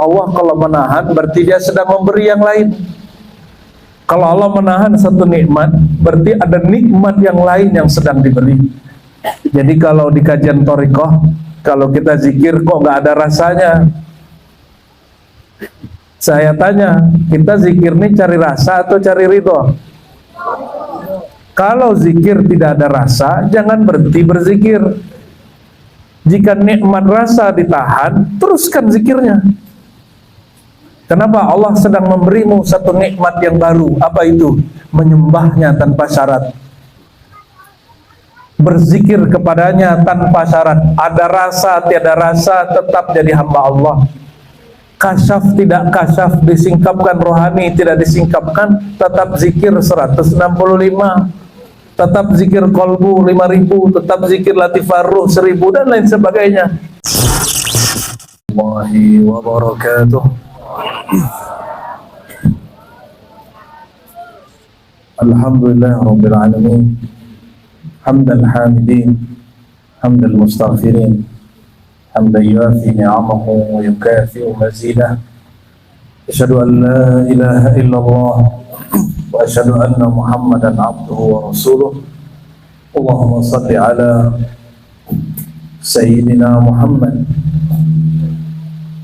Allah kalau menahan berarti dia sedang memberi yang lain. Kalau Allah menahan satu nikmat, berarti ada nikmat yang lain yang sedang diberi. Jadi kalau di kajian thariqah, kalau kita zikir kok nggak ada rasanya, saya tanya, kita zikir ini cari rasa atau cari ridho? Kalau zikir tidak ada rasa, jangan berhenti berzikir. Jika nikmat rasa ditahan, teruskan zikirnya. Kenapa? Allah sedang memberimu satu nikmat yang baru. Apa itu? Menyembahnya tanpa syarat, berzikir kepadanya tanpa syarat. Ada rasa, tiada rasa, tetap jadi hamba Allah. Kasyaf, tidak kasyaf, disingkapkan rohani, tidak disingkapkan, tetap zikir 165, tetap zikir kolbu 5000, tetap zikir latifar ruh 1000, dan lain sebagainya. Wassalamualaikum warahmatullahi wabarakatuh. Alhamdulillah Rabbil Alamin, hamdal hamidin, hamdal mustaghfirin, hamdan yuafi ni'amahu wa yukafi'u mazidah. Asyhadu an la ilaha illallah wa asyhadu anna Muhammadan abduhu wa rasuluh. Allahumma salli ala Sayyidina Muhammad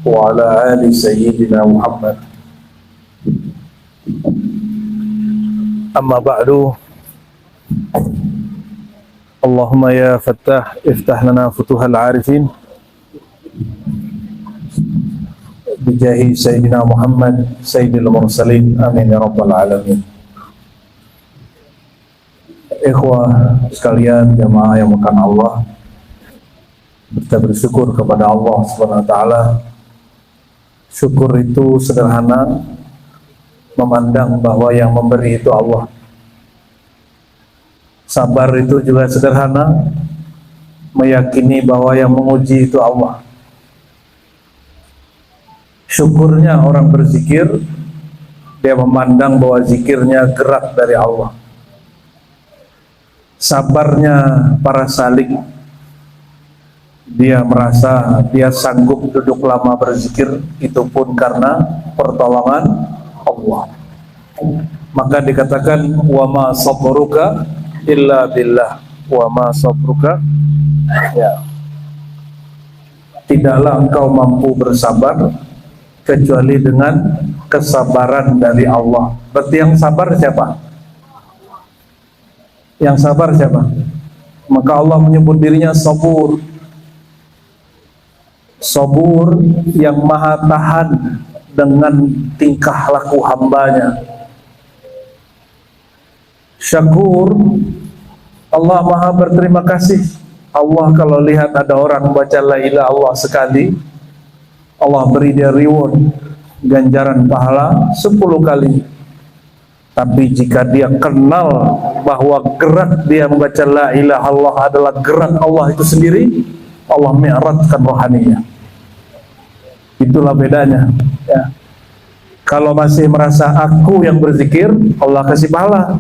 wa ala ali Sayyidina Muhammad. Amma ba'du. Allahumma ya Fattah, iftah lana futuhal arifin bijahi Sayyidina Muhammad Sayyidil Mursalin, amin ya rabbal alamin. Ikhwah sekalian, jamaah yang makan Allah, kita bersyukur kepada Allah Subhanahu wa ta'ala. Syukur itu sederhana, memandang bahwa yang memberi itu Allah. Sabar itu juga sederhana, meyakini bahwa yang menguji itu Allah. Syukurnya orang berzikir, dia memandang bahwa zikirnya gerak dari Allah. Sabarnya para salik, dia merasa dia sanggup duduk lama berzikir, itu pun karena pertolongan Allah. Maka dikatakan wa ma sabruka illa billah, wa ma sabruka, ya, tidaklah engkau mampu bersabar kecuali dengan kesabaran dari Allah. Berarti yang sabar siapa? Yang sabar siapa? Maka Allah menyebut dirinya sabur. Sabur yang maha tahan dengan tingkah laku hambanya. Syakur, Allah maha berterima kasih. Allah kalau lihat ada orang baca la ilaha illallah sekali, Allah beri dia reward, ganjaran pahala 10 kali. Tapi jika dia kenal bahwa gerak dia membaca la ilaha illallah adalah gerak Allah itu sendiri, Allah mi'radkan rohaninya. Itulah bedanya, ya. Kalau masih merasa aku yang berzikir, Allah kasih pahala.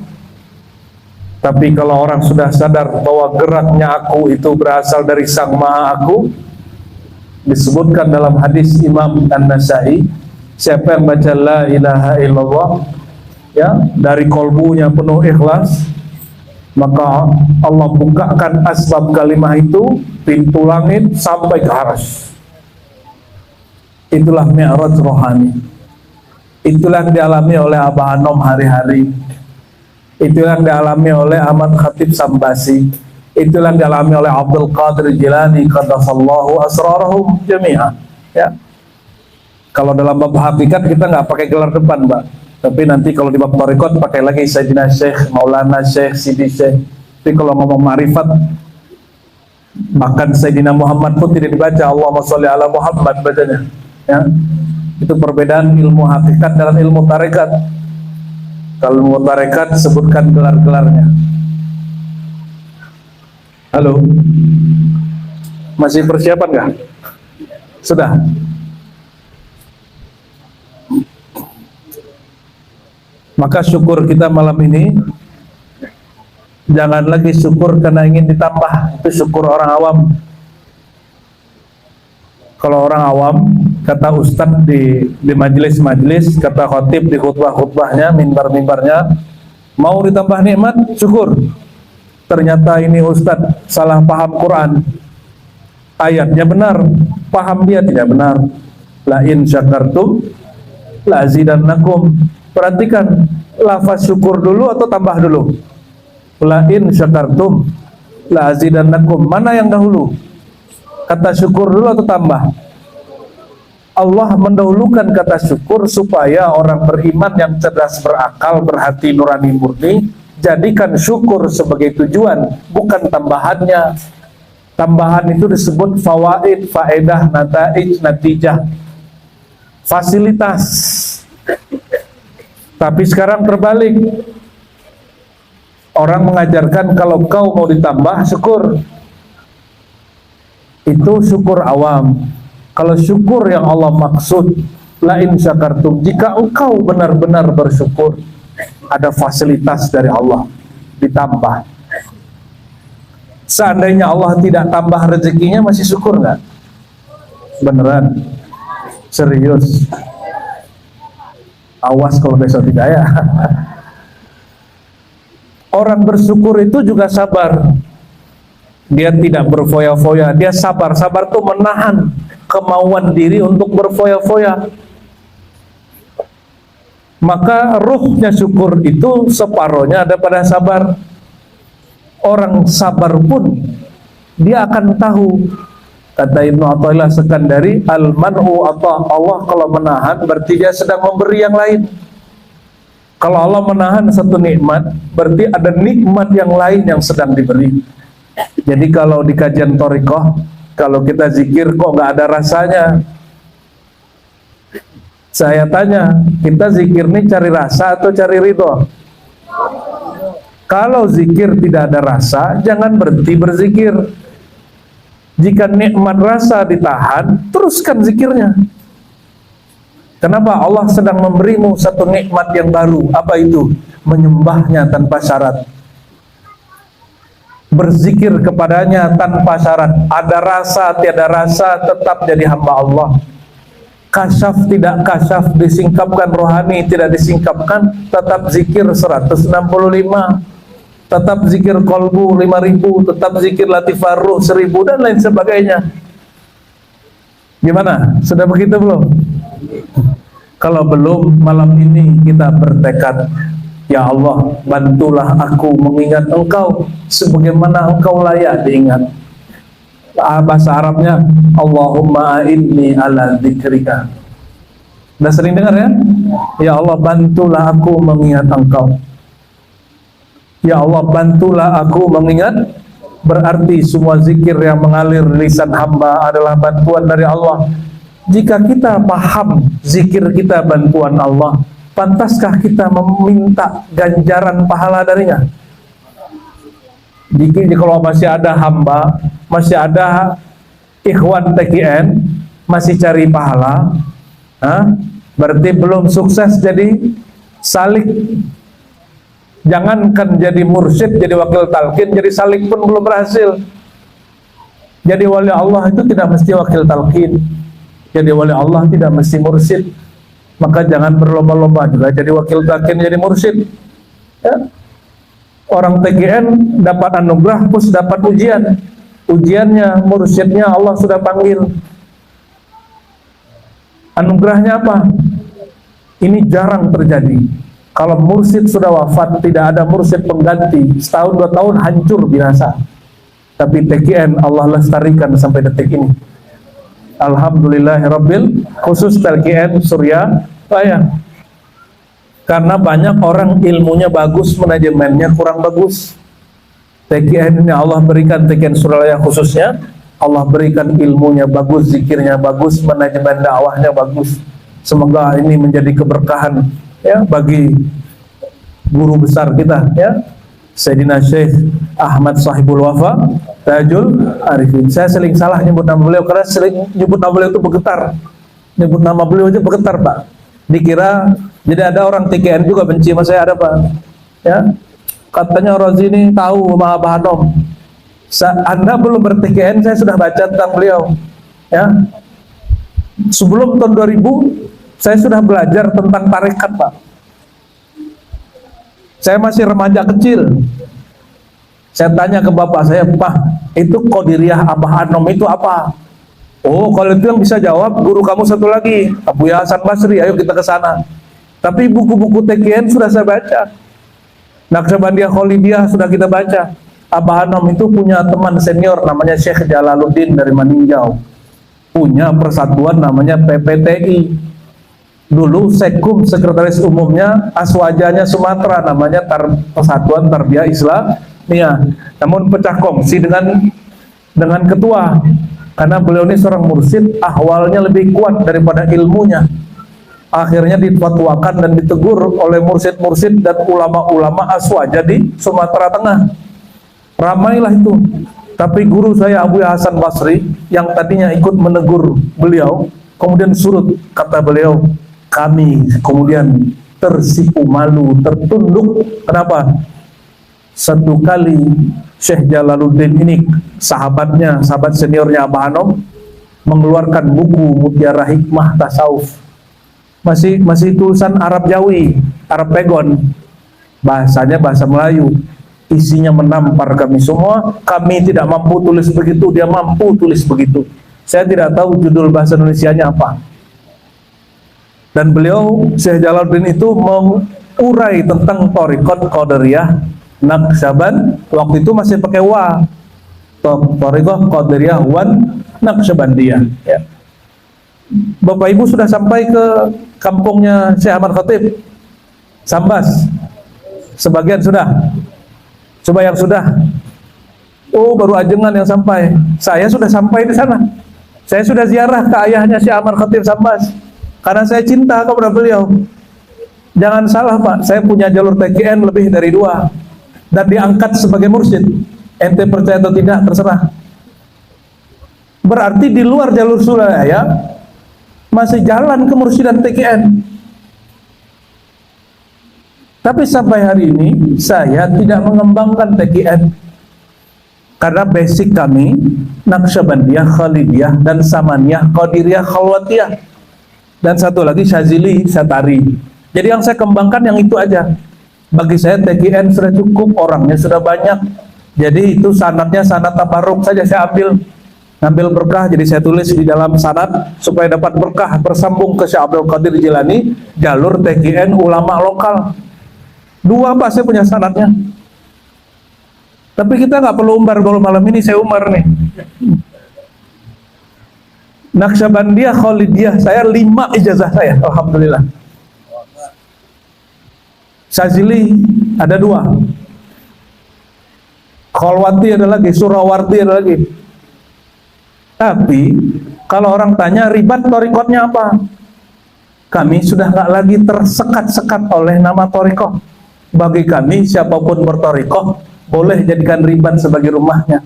Tapi kalau orang sudah sadar bahwa geraknya aku itu berasal dari Sang Maha Aku, disebutkan dalam hadis Imam An-Nasai, siapa yang baca la ilaha illallah, ya, dari kolbunya penuh ikhlas, maka Allah bukakan asbab kalimah itu, pintu langit sampai ke arsy. Itulah mi'raj rohani. Itulah yang dialami oleh Abah Anom hari-hari. Itulah yang dialami oleh Ahmad Khatib Sambasi. Itulah yang dialami oleh Abdul Qadir Jilani qaddasallahu asrarahum jami'ah, ya. Kalau dalam bab hakikat kita nggak pakai gelar depan, Mbak. Tapi nanti kalau di bab thariqat pakai lagi Sayyidina Syekh, Maulana Syekh, Sidi Syekh. Tapi kalau ngomong ma'rifat, bahkan Sayyidina Muhammad pun tidak dibaca Allahumma sholli ala Muhammad bacanya, ya. Itu perbedaan ilmu hakikat dalam ilmu tarekat. Kalau ilmu tarekat sebutkan gelar-gelarnya. Halo, masih persiapan nggak? Sudah. Maka syukur kita malam ini jangan lagi syukur karena ingin ditambah, itu syukur orang awam. Kalau orang awam, kata ustadz di majelis-majelis, kata khotib di khutbah-khutbahnya, mimbar-mimbarnya, mau ditambah nikmat, syukur. Ternyata ini ustadz salah paham Quran. Ayatnya benar, paham dia tidak benar. La in syakartum la azidannakum. Perhatikan, lafaz syukur dulu atau tambah dulu? La in syakartum la azidannakum. Mana yang dahulu? Kata syukur dulu atau tambah? Allah mendahulukan kata syukur supaya orang beriman yang cerdas berakal, berhati nurani murni, jadikan syukur sebagai tujuan, bukan tambahannya. Tambahan itu disebut fawaid, faedah, nataij, natijah, fasilitas. Tapi sekarang terbalik. Orang mengajarkan kalau kau mau ditambah, syukur. Itu syukur awam. Kalau syukur yang Allah maksud, la in syakartum, jika engkau benar-benar bersyukur, ada fasilitas dari Allah ditambah. Seandainya Allah tidak tambah rezekinya, masih syukur nggak? Beneran? Serius? Awas kalau besok tidak ya. Orang bersyukur itu juga sabar. Dia tidak berfoya-foya, dia sabar. Sabar itu menahan kemauan diri untuk berfoya-foya. Maka ruhnya syukur itu separohnya ada pada sabar. Orang sabar pun dia akan tahu, kata Ibnu Athaillah Sekandari, al-man'u atau Allah kalau menahan berarti dia sedang memberi yang lain. Kalau Allah menahan satu nikmat, berarti ada nikmat yang lain yang sedang diberi. Jadi kalau di kajian thariqah, kalau kita zikir kok nggak ada rasanya, saya tanya, kita zikir ini cari rasa atau cari ridho? Kalau zikir tidak ada rasa, jangan berhenti berzikir. Jika nikmat rasa ditahan, teruskan zikirnya. Kenapa? Allah sedang memberimu satu nikmat yang baru. Apa itu? Menyembahnya tanpa syarat, berzikir kepadanya tanpa syarat. Ada rasa, tiada rasa, tetap jadi hamba Allah. Kasyaf, tidak kasyaf, disingkapkan rohani, tidak disingkapkan, tetap zikir 165, tetap zikir kolbu 5000, tetap zikir latifah ruh 1000, dan lain sebagainya. Gimana? Sudah begitu belum? Kalau belum, malam ini kita bertekad, ya Allah, bantulah aku mengingat Engkau sebagaimana Engkau layak diingat. Bahasa Arabnya, Allahumma a'inni ala dzikrika. Udah sering dengar ya? Ya Allah, bantulah aku mengingat Engkau. Ya Allah, bantulah aku mengingat. Berarti semua zikir yang mengalir lisan hamba adalah bantuan dari Allah. Jika kita paham zikir kita bantuan Allah, pantaskah kita meminta ganjaran pahala darinya? Jika kalau masih ada hamba, masih ada ikhwan TKN, masih cari pahala, berarti belum sukses jadi salik. Jangankan jadi mursyid, jadi wakil talqin, jadi salik pun belum berhasil. Jadi wali Allah itu tidak mesti wakil talqin, jadi wali Allah tidak mesti mursyid. Maka jangan berlomba-lomba juga jadi wakil talqin, jadi mursyid ya. Orang TGN dapat anugerah plus dapat ujian. Ujiannya, mursyidnya Allah sudah panggil. Anugerahnya apa? Ini jarang terjadi. Kalau mursyid sudah wafat, tidak ada mursyid pengganti. Setahun 2 tahun hancur binasa. Tapi TGN Allah lestarikan sampai detik ini. Alhamdulillahirabbil, khusus TGN Surya Raya. Karena banyak orang ilmunya bagus, manajemennya kurang bagus. TGN ini Allah berikan, TGN Surabaya khususnya, Allah berikan ilmunya bagus, zikirnya bagus, manajemen dakwahnya bagus. Semoga ini menjadi keberkahan ya bagi guru besar kita ya, Sayyidina Syekh Ahmad Sahibul Wafa Tajul Arifin. Saya sering salah nyebut nama beliau karena sering nyebut nama beliau itu bergetar. Nyebut nama beliau aja bergetar, Pak. Dikira, jadi ada orang TKN juga benci sama saya, ada Pak ya, katanya Rozi ini tahu sama Abah Hanom. Anda belum ber-TKN, saya sudah baca tentang beliau ya. Sebelum tahun 2000, saya sudah belajar tentang tarekat, Pak. Saya masih remaja kecil. Saya tanya ke bapak saya, Pak, itu Qadiriyah Abah Anom itu apa? Oh, kalau itu yang bisa jawab, guru kamu satu lagi, Abu Hasan Basri, ayo kita ke sana. Tapi buku-buku TKN sudah saya baca. Naqsyabandiyah Khalidiyah sudah kita baca. Abah Anom itu punya teman senior namanya Syekh Jalaluddin dari Maninjau. Punya persatuan namanya PPTI. Dulu Sekum, sekretaris umumnya Aswajanya Sumatera, namanya Persatuan Tarbiyah Islamiyah. Namun pecah kongsi dengan ketua, karena beliau ini seorang mursyid, ahwalnya lebih kuat daripada ilmunya. Akhirnya difatwakan dan ditegur oleh mursyid-mursyid dan ulama-ulama Aswaja di Sumatera Tengah. Ramailah itu. Tapi guru saya Abu Hasan Basri yang tadinya ikut menegur beliau, kemudian surut, kata beliau. Kami kemudian tersipu malu, tertunduk. Kenapa? Satu kali Syekh Jalaluddin ini, sahabat seniornya Abah Anom, mengeluarkan buku Mutiara Hikmah Tasawuf. Masih tulisan Arab Jawi, Arab Pegon. Bahasanya bahasa Melayu. Isinya menampar kami semua. Kami tidak mampu tulis begitu, dia mampu tulis begitu. Saya tidak tahu judul bahasa Indonesianya apa. Dan beliau, Syekh Jalaluddin itu mengurai tentang Thariqat Qadiriyah Naqsyaban. Waktu itu masih pakai wa. Thariqat Qadiriyah wan Naqsyabandiyah. Ya. Bapak Ibu sudah sampai ke kampungnya Syekh Ahmad Khatib? Sambas? Sebagian sudah? Coba yang sudah. Oh, baru ajengan yang sampai. Saya sudah sampai di sana. Saya sudah ziarah ke ayahnya Syekh Ahmad Khatib Sambas. Karena saya cinta kepada beliau. Jangan salah, Pak, saya punya jalur TKN lebih dari 2 dan diangkat sebagai mursyid. Ente percaya atau tidak terserah. Berarti di luar jalur Surabaya masih jalan ke mursyid dan TKN. Tapi sampai hari ini saya tidak mengembangkan TKN karena basic kami Naqsyabandiyah, Khalidiyah, dan Samaniyah, Qadiriyah, Khalwatiyah, dan satu lagi Syazili, Satari. Jadi yang saya kembangkan yang itu aja. Bagi saya TKN sudah cukup, orangnya sudah banyak. Jadi itu sanadnya sanad tabarruk saja saya ngambil berkah. Jadi saya tulis di dalam sanad supaya dapat berkah bersambung ke Syekh Abdul Qadir Jilani, jalur TKN ulama lokal. 2 Pak, saya punya sanadnya. Tapi kita nggak perlu umbar, baru malam ini saya umbar nih. Naqsyabandiyah, Khalidiyah, saya 5 ijazah saya, alhamdulillah. Syazili ada 2, Khalwati ada lagi, Surawardi ada lagi. Tapi kalau orang tanya ribat thariqatnya apa, kami sudah nggak lagi tersekat-sekat oleh nama thariqah. Bagi kami siapapun berthariqah boleh jadikan ribat sebagai rumahnya.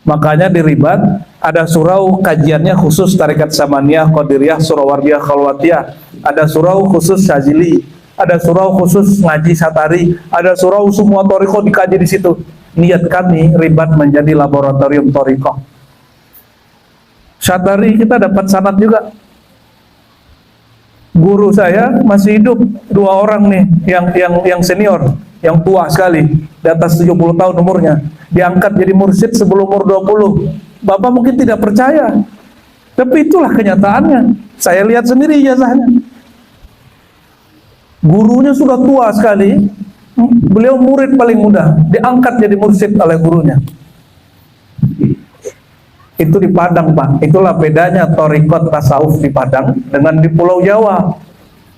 Makanya di ribat ada surau kajiannya khusus tarekat Samaniyah, Qadiriyah, Surawardiyah, Khalwatiyah. Ada surau khusus Syazili, ada surau khusus ngaji Satari, ada surau semua thariqah dikaji di situ. Niat kami ribat menjadi laboratorium thariqah. Satari kita dapat sanad juga. Guru saya masih hidup, 2 orang nih yang senior, yang tua sekali, di atas 70 tahun umurnya, diangkat jadi mursyid sebelum umur 20. Bapak mungkin tidak percaya, tapi itulah kenyataannya. Saya lihat sendiri ijazahnya. Gurunya sudah tua sekali, beliau murid paling muda, diangkat jadi mursyid oleh gurunya. Itu di Padang, Pak. Itulah bedanya thariqat tasawuf di Padang dengan di Pulau Jawa.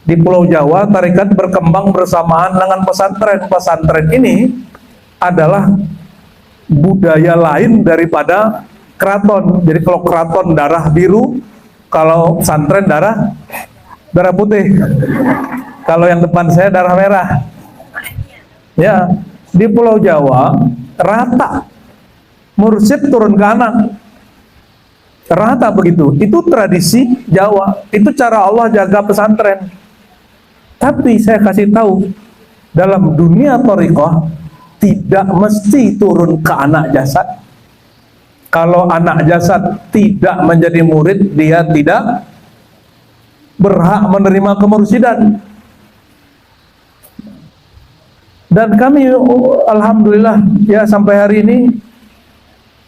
Di Pulau Jawa tarekat berkembang bersamaan dengan pesantren. Pesantren ini adalah budaya lain daripada keraton. Jadi kalau keraton darah biru, kalau pesantren darah putih. Kalau yang depan saya darah merah. Ya, di Pulau Jawa rata. Mursyid turun ke anak. Rata begitu. Itu tradisi Jawa. Itu cara Allah jaga pesantren. Tapi saya kasih tahu, dalam dunia thariqah tidak mesti turun ke anak jasad. Kalau anak jasad tidak menjadi murid, dia tidak berhak menerima kemursidan. Dan kami alhamdulillah ya sampai hari ini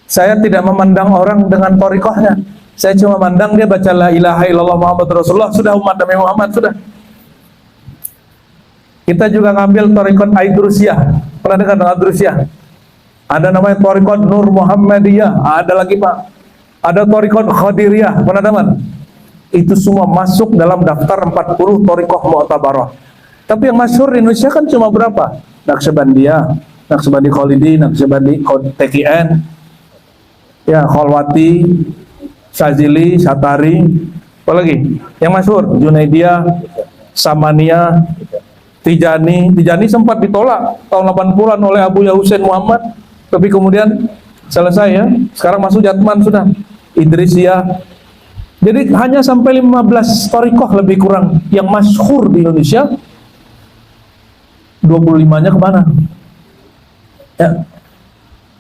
saya tidak memandang orang dengan thariqahnya. Saya cuma mandang dia baca la ilaha illallah Muhammad Rasulullah, sudah umat Nabi Muhammad, sudah. Kita juga ngambil thariqat Aidrusiyah. Pernah dengar dengan Aidrusiyah? Ada namanya thariqat Nur Muhammadiyah, ada lagi Pak. Ada thariqat Khadiriyah, pernah dengar? Itu semua masuk dalam daftar 40 thariqah mu'tabarah. Tapi yang masyhur di Indonesia kan cuma berapa? Naqsyabandiyah, Naqsyabandi Khalidi, Naqsyabandi TKN, ya Khalwati, Syazili, Satari, apa lagi? Yang masyhur Junaidiyah, Samaniyah, Tijani. Tijani sempat ditolak tahun 80-an oleh Abu Husain Muhammad, tapi kemudian selesai ya. Sekarang masuk Jatman sudah. Idrisiyah. Jadi hanya sampai 15 thariqah lebih kurang yang masyhur di Indonesia. 25-nya kemana? Ya,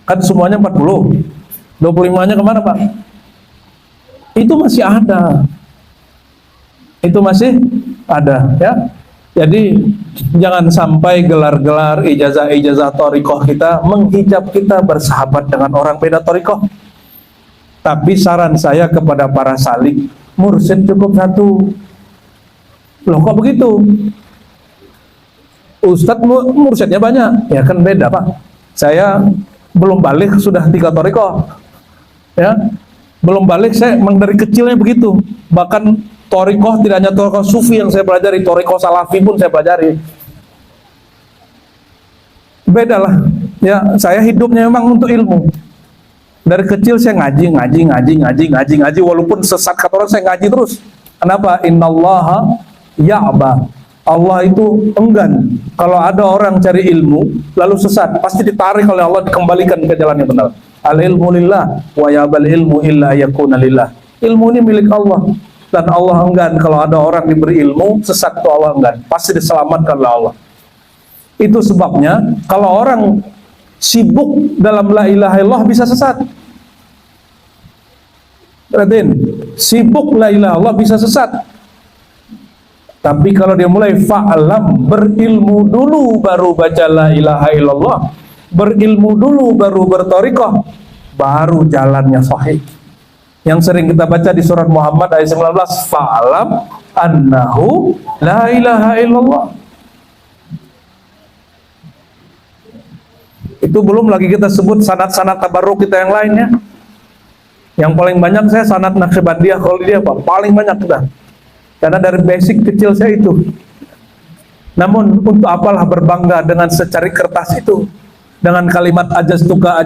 kan semuanya 40. 25-nya kemana Pak? Itu masih ada. Itu masih ada ya. Jadi jangan sampai gelar-gelar ijazah-ijazah thariqah kita menghijab kita bersahabat dengan orang beda thariqah. Tapi saran saya kepada para salik, mursyid cukup satu. Loh kok begitu? Ustadz mursyidnya banyak, ya kan beda Pak. Saya belum balik sudah 3 thariqah, ya belum balik saya memang dari kecilnya begitu. Bahkan thariqah tidak hanya thariqah sufi yang saya pelajari, thariqah salafi pun saya pelajari. Beda lah, ya saya hidupnya memang untuk ilmu. Dari kecil saya ngaji, walaupun sesat kata orang saya ngaji terus. Kenapa? Innallaha ya'ba. Allah itu enggan kalau ada orang cari ilmu lalu sesat, pasti ditarik oleh Allah, dikembalikan ke jalan yang benar. Al ilmu lillah wa yabal ilmu illa yakuna lillah. Ilmu ini milik Allah dan Allah enggan kalau ada orang diberi ilmu sesat, itu Allah enggan, pasti diselamatkan oleh Allah. Itu sebabnya kalau orang sibuk dalam la ilaha illallah bisa sesat. Perhatiin, sibuk la ilaha illallah bisa sesat. Tapi kalau dia mulai fa'lam, berilmu dulu baru baca la ilaha illallah, berilmu dulu baru berthariqah, baru jalannya sahih. Yang sering kita baca di surat Muhammad ayat 19, fa'lam annahu la ilaha illallah. Itu belum lagi kita sebut sanad-sanad tabarruk kita yang lainnya. Yang paling banyak saya sanad Naqsyabandiyah Khalidiyah Pak, paling banyak kita. Karena dari basic kecil saya itu. Namun untuk apalah berbangga dengan secari kertas itu, dengan kalimat ajastuka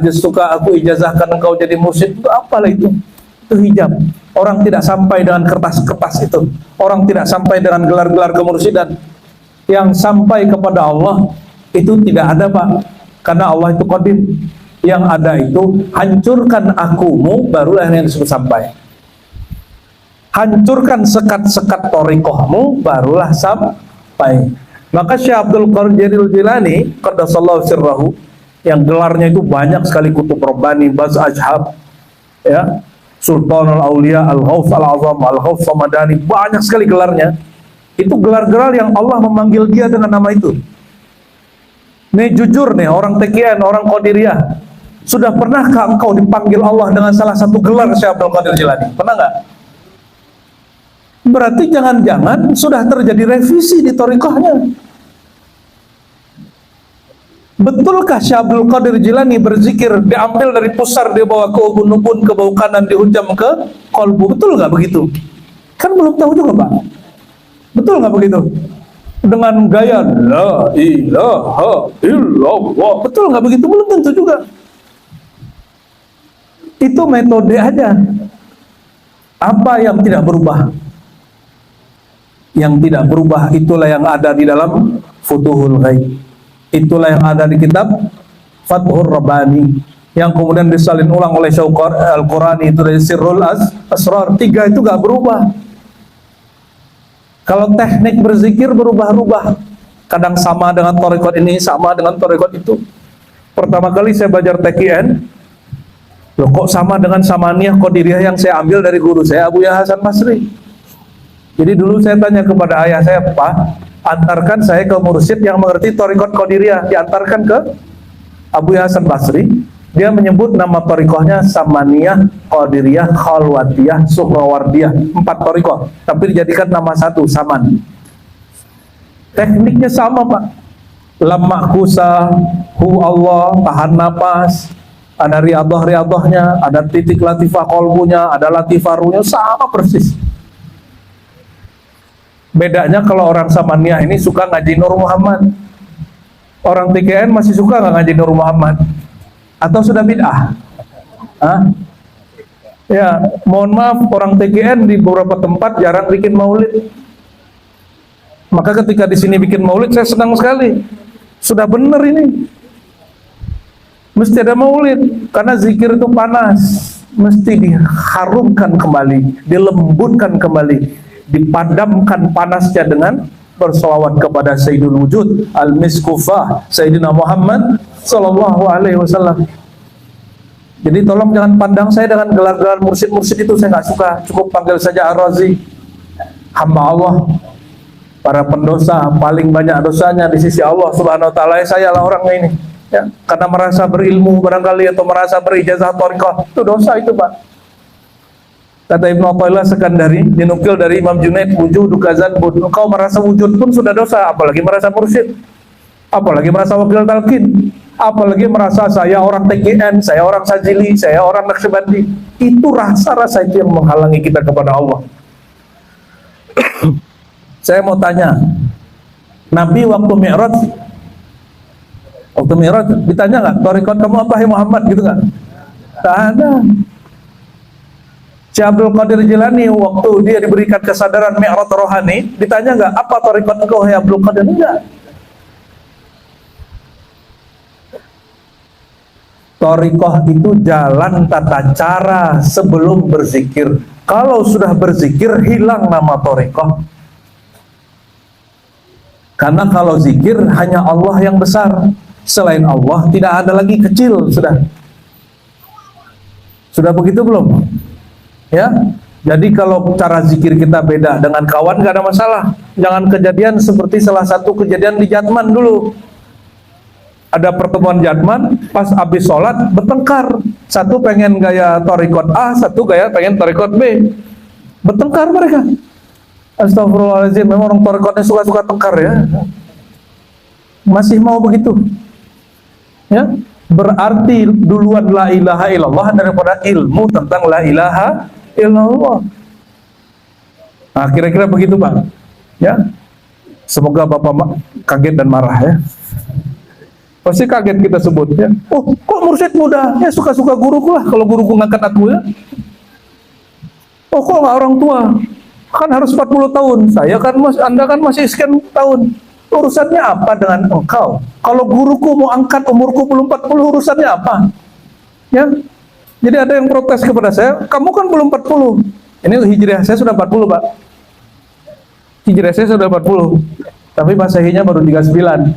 aku ijazahkan engkau jadi mursyid, itu apalah itu? Itu hijab. Orang tidak sampai dengan kertas-kertas itu. Orang tidak sampai dengan gelar-gelar kemursidan. Yang sampai kepada Allah itu tidak ada Pak. Karena Allah itu qadim. Yang ada itu hancurkan akumu, barulah yang disebut sampai. Hancurkan sekat-sekat thariqahmu, barulah sampai. Maka Syekh Abdul Qadir Jilani qaddasallahu sirrahu, yang gelarnya itu banyak sekali, kutub Rabbani, Baz Ajhab, ya, Sultanul Aulia, Al-Ghaus Al-Azam, Al-Ghaus Samadani, banyak sekali gelarnya. Itu gelar-gelar yang Allah memanggil dia dengan nama itu. Nih jujur nih, orang TKN, orang Qadiriyah, sudah pernahkah engkau dipanggil Allah dengan salah satu gelar Syekh Abdul Qadir Jilani? Pernah nggak? Berarti jangan-jangan sudah terjadi revisi di thariqahnya. Betulkah Syekh Abdul Qadir Jilani berzikir diambil dari pusar, dia bawa ke ubun-ubun, ke bau kanan, dihujam ke kolbu? Betul nggak begitu? Kan belum tahu juga Pak. Betul nggak begitu? Dengan gaya la ilaha illallah, betul nggak begitu? Belum tentu juga. Itu metode aja. Apa yang tidak berubah? Yang tidak berubah itulah yang ada di dalam Futuhul Ghaib. Itulah yang ada di kitab Fathur Rabbani, yang kemudian disalin ulang oleh Syekh Al-Qurani, itu dari Sirrul Asrar. 3 itu gak berubah. Kalau teknik berzikir berubah-ubah, kadang sama dengan thariqat ini, sama dengan thariqat itu. Pertama kali saya belajar TKN, Loh, kok sama dengan Samaniyah Qadiriyah yang saya ambil dari guru saya Abuya Hasan Basri? Jadi dulu saya tanya kepada ayah saya, Pak, antarkan saya ke mursyid yang mengerti Thariqat Qadiriyah. Diantarkan ke Abuya Hasan Basri. Dia menyebut nama thariqahnya Samaniyah, Qadiriyah, Khalwatiyah, Suhrawardiyah, 4 thariqah, tapi dijadikan nama satu, Saman. Tekniknya sama, Pak. Lam makusa, hu Allah, tahan napas, ada riadah-riadahnya, ada titik latifah kolbunya, ada latifah ruhnya, sama persis. Bedanya kalau orang Samaniyah ini suka ngaji Nur Muhammad. Orang TKN masih suka nggak ngaji Nur Muhammad? Atau sudah bid'ah? Hah? Ya, mohon maaf, orang TKN di beberapa tempat jarang bikin maulid. Maka ketika di sini bikin maulid, saya senang sekali. Sudah benar ini. Mesti ada maulid, karena zikir itu panas, mesti diharumkan kembali, dilembutkan kembali, dipadamkan panasnya dengan bersolawat kepada Sayyidul Wujud Al-Miskufah Sayyidina Muhammad Sallallahu Alaihi Wasallam. Jadi tolong jangan pandang saya dengan gelar-gelar mursyid-mursyid itu, saya nggak suka. Cukup panggil saja Ar-Razi, hamba Allah, para pendosa, paling banyak dosanya di sisi Allah Subhanahu Wa Taala. Saya lah orangnya ini. Ya, karena merasa berilmu barangkali atau merasa berijazah thariqah, itu dosa itu, Pak. Kata Ibnu Athaillah Sekandari, dinukil dari Imam Junaid, wujudu kazan bud. Engkau merasa wujud pun sudah dosa, apalagi merasa mursyid, apalagi merasa wakil talqin, apalagi merasa saya orang TKN, saya orang Sajili, saya orang Naqsyabandi. Itu rasa-rasa itu yang menghalangi kita kepada Allah. Saya mau tanya, Nabi waktu Mi'raj ditanya nggak, thariqat kamu apa ya Muhammad, gitu nggak? Tak ada. Syekh Abdul Qadir Jilani waktu dia diberikan kesadaran Mi'raj rohani, ditanya nggak, apa thariqat engkau ya Abdul Qadir? Enggak. Thariqah itu jalan tata cara sebelum berzikir. Kalau sudah berzikir, hilang nama thariqah. Karena kalau zikir hanya Allah yang besar, selain Allah tidak ada lagi kecil. Sudah begitu belum? Ya, jadi kalau cara zikir kita beda dengan kawan, gak ada masalah. Jangan kejadian seperti salah satu kejadian di Jatman dulu. Ada pertemuan Jatman, pas habis sholat bertengkar. Satu pengen gaya thariqat A, satu gaya pengen thariqat B. Bertengkar mereka. Astagfirullahaladzim, memang orang thariqatnya suka-suka tengkar ya. Masih mau begitu? Ya, berarti duluan la ilaha illallah daripada ilmu tentang la ilaha illallah. Nah, kira-kira begitu, Pak. Ya, semoga Bapak kaget dan marah ya. Pasti kaget kita sebutnya. Oh, kok mursyid muda? Ya suka-suka guruku lah. Kalau guruku ngangkat aku ya. Oh, kok nggak orang tua? Kan harus 40 tahun. Anda kan masih sekian tahun. Urusannya apa dengan engkau? Kalau guruku mau angkat umurku belum 40, urusannya apa? Ya. Jadi ada yang protes kepada saya, kamu kan belum 40. Ini hijriah saya sudah 40, Pak. Hijriah saya sudah 40. Tapi masehinya baru 39.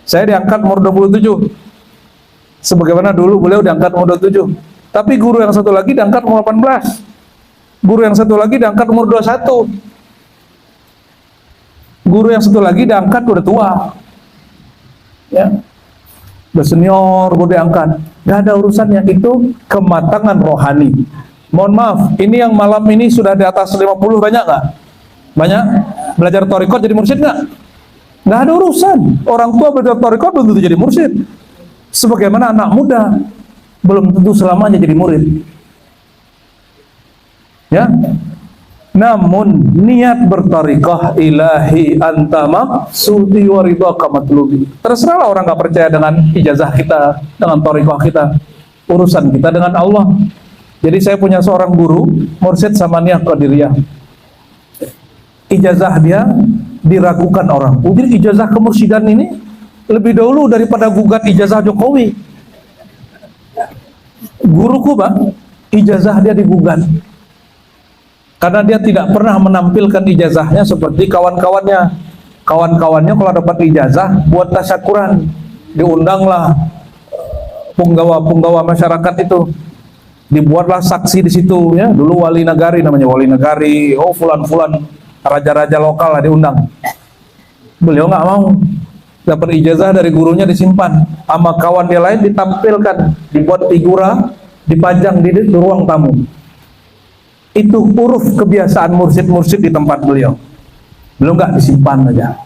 Saya diangkat umur 27. Sebagaimana dulu beliau diangkat umur 27. Tapi guru yang satu lagi diangkat umur 18. Guru yang satu lagi diangkat umur 21. Guru yang satu lagi diangkat udah tua. Ya. Udah senior, udah diangkat. Gak ada urusannya, itu kematangan rohani. Mohon maaf, ini yang malam ini sudah di atas 50 banyak nggak? Banyak? Belajar thariqat jadi mursyid nggak? Nggak ada urusan. Orang tua belajar thariqat belum tentu jadi mursyid. Sebagaimana anak muda belum tentu selamanya jadi murid. Ya. Namun niat berthariqah ilahi anta maqsudi wa ridhaka matlubi. Terserahlah orang nggak percaya dengan ijazah kita, dengan thariqah kita. Urusan kita dengan Allah. Jadi saya punya seorang guru mursyid Samaniyah Qadiriyah. Ijazah dia diragukan orang. Jadi ijazah kemursyidaan ini lebih dahulu daripada gugat ijazah Jokowi. Guruku, Pak, ijazah dia digugat. Karena dia tidak pernah menampilkan ijazahnya seperti kawan-kawannya. Kawan-kawannya kalau dapat ijazah buat tasyakuran, diundanglah punggawa-punggawa masyarakat itu. Dibuatlah saksi di situ ya. Dulu wali nagari namanya, wali nagari. Oh fulan-fulan raja-raja lokal lah diundang. Beliau nggak mau. Dapat ijazah dari gurunya disimpan. Sama kawan dia lain ditampilkan, dibuat figura, dipajang di ruang tamu. Itu huruf kebiasaan mursyid-mursyid di tempat beliau. Beliau nggak disimpan aja.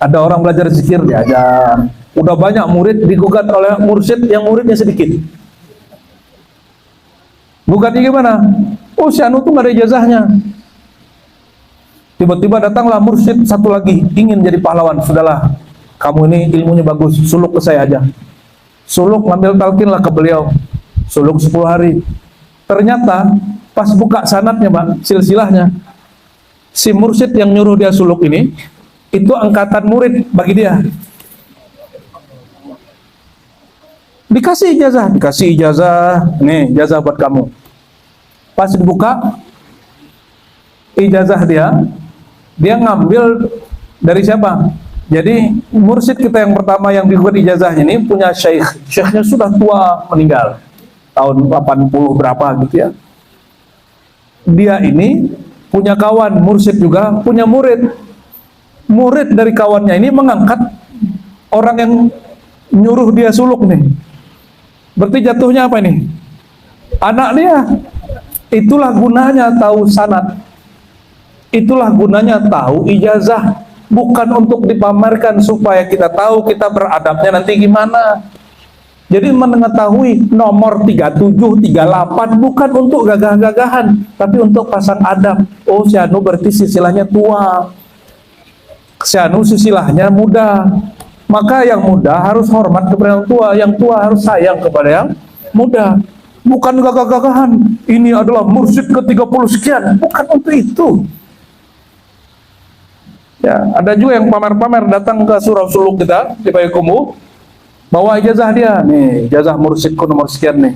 Ada orang belajar zikir diajar. Udah banyak murid digugat oleh mursyid yang muridnya sedikit. Gugatnya gimana? Oh si Anu tuh nggak ada ijazahnya. Tiba-tiba datanglah mursyid satu lagi, ingin jadi pahlawan. Sudahlah, kamu ini ilmunya bagus, suluk ke saya aja. Suluk, ngambil talqin lah ke beliau. Suluk 10 hari. Ternyata pas buka sanadnya Pak, silsilahnya, si mursyid yang nyuruh dia suluk ini, itu angkatan murid bagi dia. Dikasih ijazah, nih ijazah buat kamu. Pas dibuka ijazah dia ngambil dari siapa? Jadi mursyid kita yang pertama yang digugat ijazahnya ini punya syekhnya sudah tua, meninggal tahun 80 berapa gitu ya. Dia ini punya kawan mursyid juga, punya murid dari kawannya ini mengangkat orang yang nyuruh dia suluk nih. Berarti jatuhnya apa ini? Anak dia. Itulah gunanya tahu sanad. Itulah gunanya tahu ijazah. Bukan untuk dipamerkan supaya kita tahu kita beradabnya nanti gimana. Jadi mengetahui nomor 37, 38 bukan untuk gagah-gagahan, tapi untuk pasang adab. Oh si Anu berarti silsilahnya tua. Si Anu silsilahnya muda. Maka yang muda harus hormat kepada yang tua, yang tua harus sayang kepada yang muda. Bukan gagah-gagahan. Ini adalah mursyid ke-30 sekian. Bukan untuk itu. Ya, ada juga yang pamer-pamer datang ke surau suluk kita di Payakumbuh, bawa ijazah dia, nih ijazah mursyidku nomor sekian nih.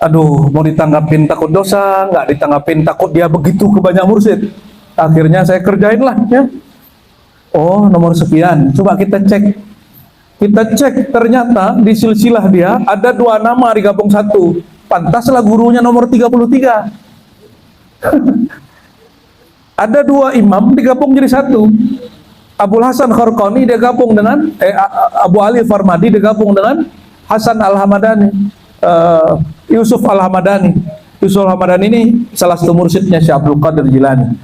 Aduh, mau ditanggapin takut dosa, nggak ditanggapin takut dia begitu ke banyak mursyid. Akhirnya saya kerjain lah ya. Oh, nomor sekian. Coba kita cek. Kita cek, ternyata di silsilah dia ada 2 nama digabung satu. Pantaslah gurunya nomor 33. Ada 2 imam digabung jadi satu. Abul Hasan Kharqani digabung dengan Abu Ali Farmadi digabung dengan Hasan Al-Hamadani, Yusuf Al-Hamadani. Yusuf Al-Hamadani ini salah satu mursyidnya Syekh Abdul Qadir Jilani.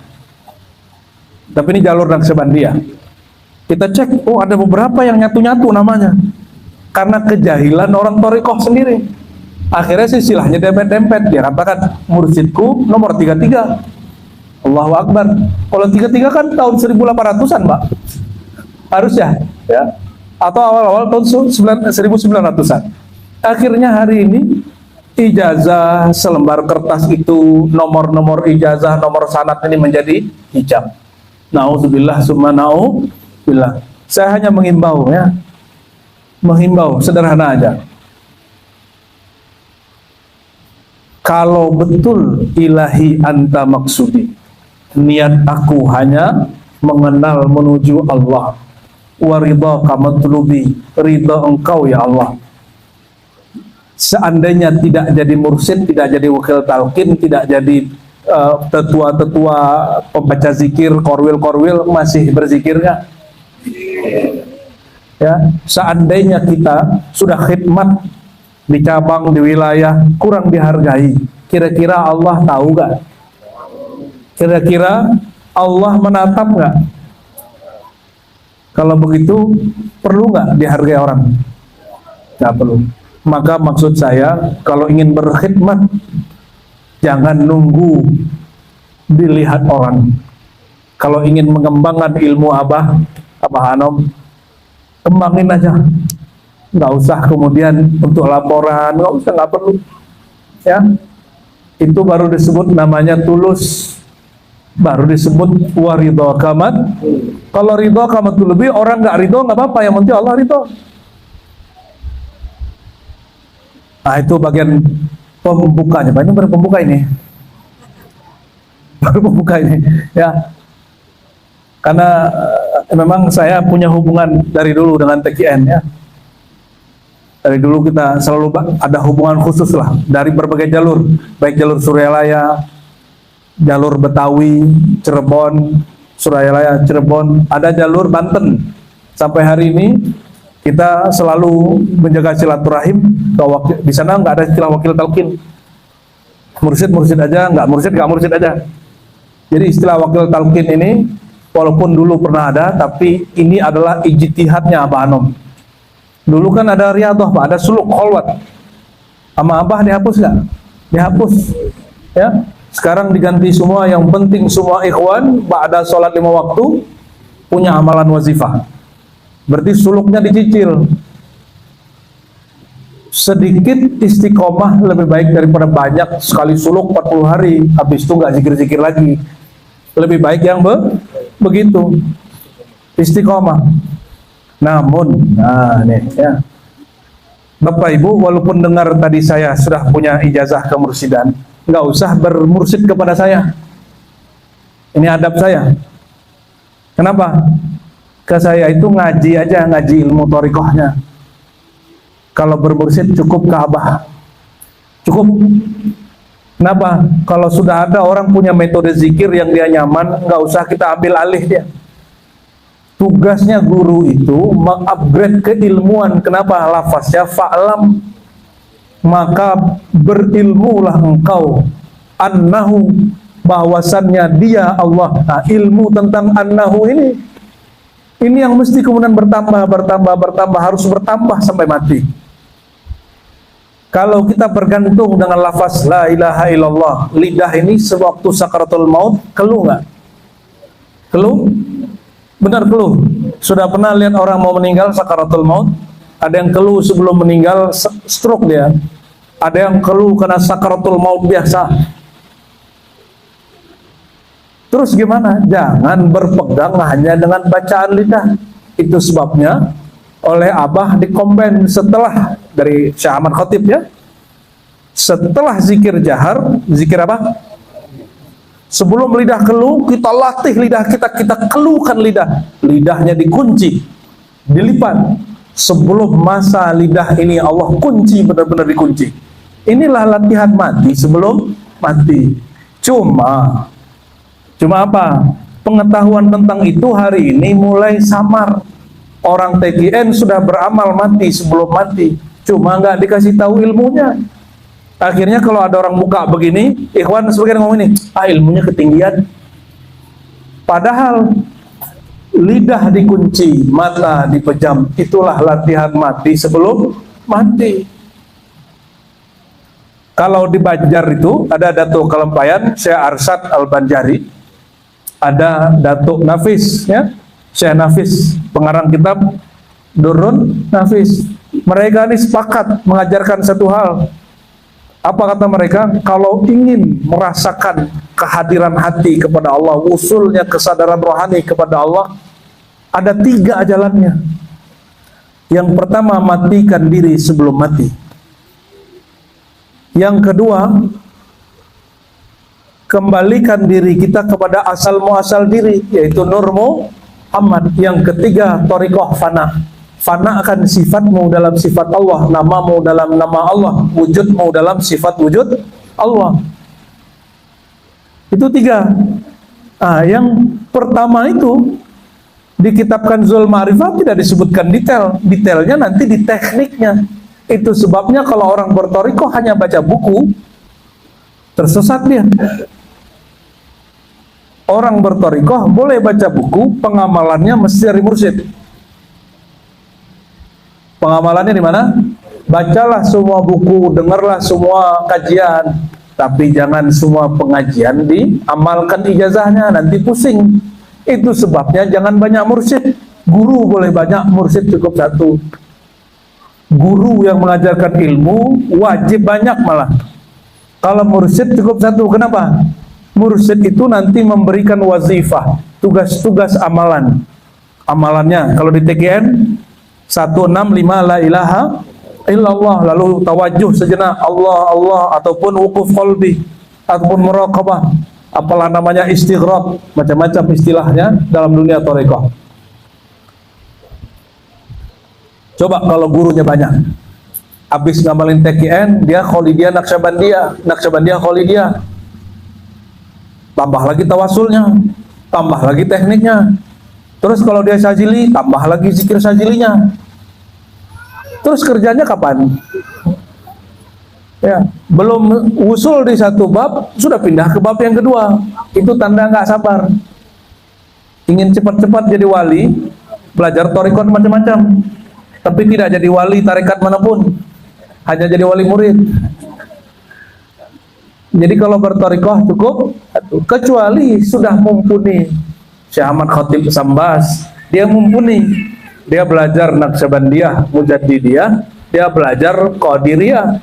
Tapi ini jalur Naqsabandiyah. Kita cek, oh ada beberapa yang nyatu-nyatu namanya. Karena kejahilan orang thariqah sendiri. Akhirnya silsilahnya dempet-dempet. Dia katakan, mursyidku nomor 33. Allahu Akbar. Kalau 33 kan tahun 1800-an, Pak. Harusnya, ya. Atau awal-awal tahun 1900-an. Akhirnya hari ini ijazah selembar kertas itu, nomor-nomor ijazah, nomor sanad ini menjadi hijab. Nauzubillah summa nauzubillah. Saya hanya mengimbau ya. Menghimbau sederhana aja. Kalau betul ilahi anta maksudi, niat aku hanya mengenal menuju Allah, wa ridha matlubi, ridha engkau ya Allah. Seandainya tidak jadi mursyid, tidak jadi wakil talqin, tidak jadi tetua-tetua pembaca zikir, korwil-korwil, masih berzikir nggak? Ya, seandainya kita sudah khidmat di cabang, di wilayah, kurang dihargai, kira-kira Allah tahu nggak? Kira-kira Allah menatap nggak? Kalau begitu perlu nggak dihargai orang? Nggak perlu. Maka maksud saya, kalau ingin berkhidmat, jangan nunggu dilihat orang. Kalau ingin mengembangkan ilmu Abah Hanom, kembangin aja. Nggak usah kemudian untuk laporan, nggak usah, nggak perlu. Ya, itu baru disebut namanya tulus. Baru disebut waridho kamat. Kalau ridho kamat lebih, orang nggak ridho nggak apa-apa, yang penting Allah ridho. Nah itu bagian pembukanya. Ini baru pembuka ini. Baru pembuka ini. Ya. Karena memang saya punya hubungan dari dulu dengan TKN ya. Dari dulu kita selalu ada hubungan khusus lah dari berbagai jalur, baik jalur Suryalaya, jalur Betawi, Cirebon, Suryalaya, Cirebon, ada jalur Banten. Sampai hari ini kita selalu menjaga silaturahim. Di sana nggak ada istilah wakil talqin. Mursyid aja, nggak mursyid aja. Jadi istilah wakil talqin ini walaupun dulu pernah ada, tapi ini adalah ijtihadnya Abah Anom. Dulu kan ada riyadhah, Pak, ada suluk kholwat. Sama Abah dihapus nggak? Dihapus. Ya. Sekarang diganti semua, yang penting semua ikhwan ba'da sholat 5 waktu punya amalan wazifah. Berarti suluknya dicicil. Sedikit istiqomah lebih baik daripada banyak sekali suluk 40 hari, habis itu nggak zikir-zikir lagi. Lebih baik yang begitu. Istiqomah. Namun, nih ya, Bapak Ibu, walaupun dengar tadi saya sudah punya ijazah kemursidan, nggak usah bermursid kepada saya. Ini adab saya. Kenapa? Ke saya itu ngaji aja, ngaji ilmu thariqahnya. Kalau bermursid cukup ke Abah. Cukup. Kenapa? Kalau sudah ada orang punya metode zikir yang dia nyaman, nggak usah kita ambil alih dia. Tugasnya guru itu mengupgrade keilmuan. Kenapa? Lafaznya fa'lam, maka berilmulah engkau annahu, bahwasannya dia Allah. Nah, ilmu tentang annahu ini yang mesti kemudian bertambah, harus bertambah sampai mati. Kalau kita bergantung dengan lafaz la ilaha illallah, lidah ini sewaktu sakaratul maut keluh nggak? Keluh? Benar keluh. Sudah pernah lihat orang mau meninggal sakaratul maut? Ada yang keluh sebelum meninggal stroke dia. Ada yang keluh karena sakaratul maut biasa. Terus gimana? Jangan berpegang hanya dengan bacaan lidah. Itu sebabnya oleh Abah dikombin setelah dari Syekh Ahmad Khatib ya. Setelah zikir jahar, zikir apa? Sebelum lidah keluh, kita latih lidah kita keluhkan lidah. Lidahnya dikunci, dilipat. Sebelum masa lidah ini Allah kunci, benar-benar dikunci. Inilah latihan mati sebelum mati. Cuma apa? Pengetahuan tentang itu hari ini mulai samar. Orang TGN sudah beramal mati sebelum mati, cuma nggak dikasih tahu ilmunya. Akhirnya kalau ada orang buka begini, ikhwan sebagian ngomong ini, ilmunya ketinggian. Padahal lidah dikunci, mata dipejam. Itulah latihan mati sebelum mati. Kalau di Banjar itu ada Datuk Kelempayan, Syekh Arsyad Al-Banjari, ada Datuk Nafis, ya, Syekh Nafis, pengarang kitab Durrun Nafis. Mereka ini sepakat mengajarkan satu hal. Apa kata mereka? Kalau ingin merasakan kehadiran hati kepada Allah, usulnya kesadaran rohani kepada Allah, ada 3 jalannya. Yang pertama, matikan diri sebelum mati. Yang kedua, kembalikan diri kita kepada asal muasal diri, yaitu Nur Muhammad. Yang ketiga, thariqah fana. Fanakan sifatmu dalam sifat Allah, namamu dalam nama Allah, wujudmu dalam sifat wujud Allah. Itu 3. Yang pertama itu di kitab Kanzul Ma'rifat tidak disebutkan detailnya nanti di tekniknya. Itu sebabnya kalau orang berthariqah hanya baca buku, tersesat dia. Orang berthariqah boleh baca buku, pengamalannya mesti dari mursyid. Pengamalannya di mana? Bacalah semua buku, dengarlah semua kajian, tapi jangan semua pengajian diamalkan ijazahnya, nanti pusing. Itu sebabnya jangan banyak mursyid. Guru boleh banyak, mursyid cukup 1. Guru yang mengajarkan ilmu wajib banyak malah. Kalau mursyid cukup 1. Kenapa? Mursyid itu nanti memberikan wazifah, tugas-tugas amalan. Amalannya kalau di TGN 165 la ilaha illallah, lalu tawajuh sejenak Allah ataupun wukuf qalbi ataupun muraqabah, apalah namanya istighraq, macam-macam istilahnya dalam dunia thariqah. Coba kalau gurunya banyak, Habis ngamalin TKN, dia Kholidiyah Naqsyabandiyah Kholidiyah. Tambah lagi tawasulnya, tambah lagi tekniknya. Terus kalau dia sajili, tambah lagi zikir sajilinya. Terus kerjanya kapan? Ya, belum usul di satu bab, sudah pindah ke bab yang kedua. Itu tanda nggak sabar. Ingin cepat-cepat jadi wali, belajar thariqat macam-macam, tapi tidak jadi wali tarekat manapun, hanya jadi wali murid. Jadi kalau berthariqah cukup, kecuali sudah mumpuni. Syekh Ahmad Khatib Sambas, dia mumpuni, dia belajar Naqsyabandiyah, Mujaddidiyah, dia belajar Qadiriyah,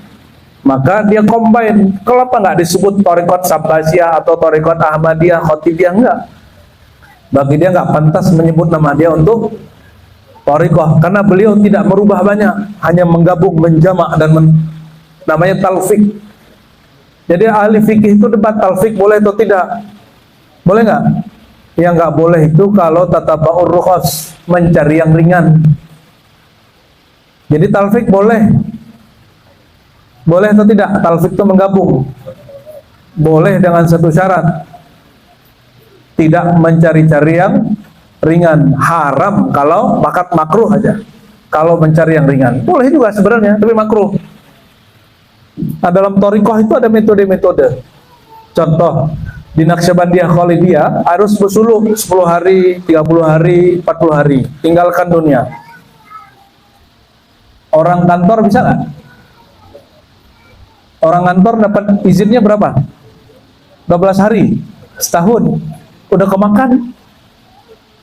maka dia combine. Kenapa nggak disebut thariqat Sambasiyah atau thariqat Ahmadiyah, Khatibiyah? Enggak. Bagi dia nggak pantas menyebut nama dia untuk thariqah, karena beliau tidak merubah banyak, hanya menggabung, menjamak, dan namanya talfik. Jadi ahli fikih itu debat talfik boleh atau tidak? Boleh nggak? Yang nggak boleh itu kalau tataba'ur rukhas, mencari yang ringan. Jadi talfik boleh. Boleh atau tidak? Talfik itu menggabung. Boleh dengan satu syarat. Tidak mencari-cari yang ringan. Haram kalau bakat makruh aja. Kalau mencari yang ringan. Boleh juga sebenarnya, tapi makruh. Nah, dalam thariqah itu ada metode-metode. Contoh, di Naqsyabandiyah Kholidiyah harus bersuluk 10 hari, 30 hari, 40 hari. Tinggalkan dunia. Orang kantor bisa nggak? Orang kantor dapat izinnya berapa? 12 hari, setahun. Udah kemakan?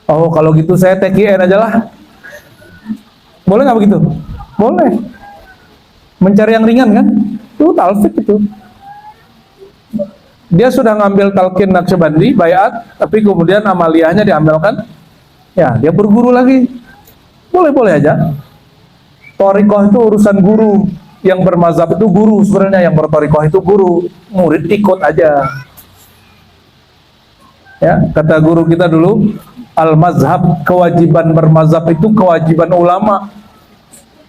Oh, kalau gitu saya TKN aja lah. Boleh nggak begitu? Boleh. Mencari yang ringan kan? Itu talfik itu. Dia sudah ngambil talqin Naqsyabandi, bayat, tapi kemudian amaliyahnya diambilkan. Ya, dia berguru lagi. Boleh-boleh aja. Thariqah itu urusan guru. Yang bermazhab itu guru sebenarnya, yang berthariqah itu guru. Murid ikut aja. Ya, kata guru kita dulu, al-mazhab, kewajiban bermazhab itu kewajiban ulama.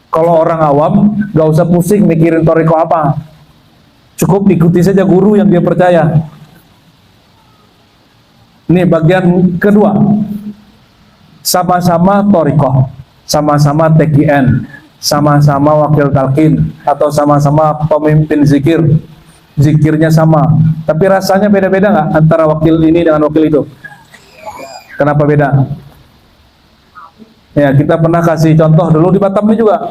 Kalau orang awam gak usah pusing mikirin thariqah apa, cukup ikuti saja guru yang dia percaya. Ini bagian kedua, sama-sama thariqah, sama-sama TKN, sama-sama wakil talqin, atau sama-sama pemimpin zikir, zikirnya sama, tapi rasanya beda-beda nggak antara wakil ini dengan wakil itu? Kenapa beda? Ya, kita pernah kasih contoh dulu di Batam ini juga,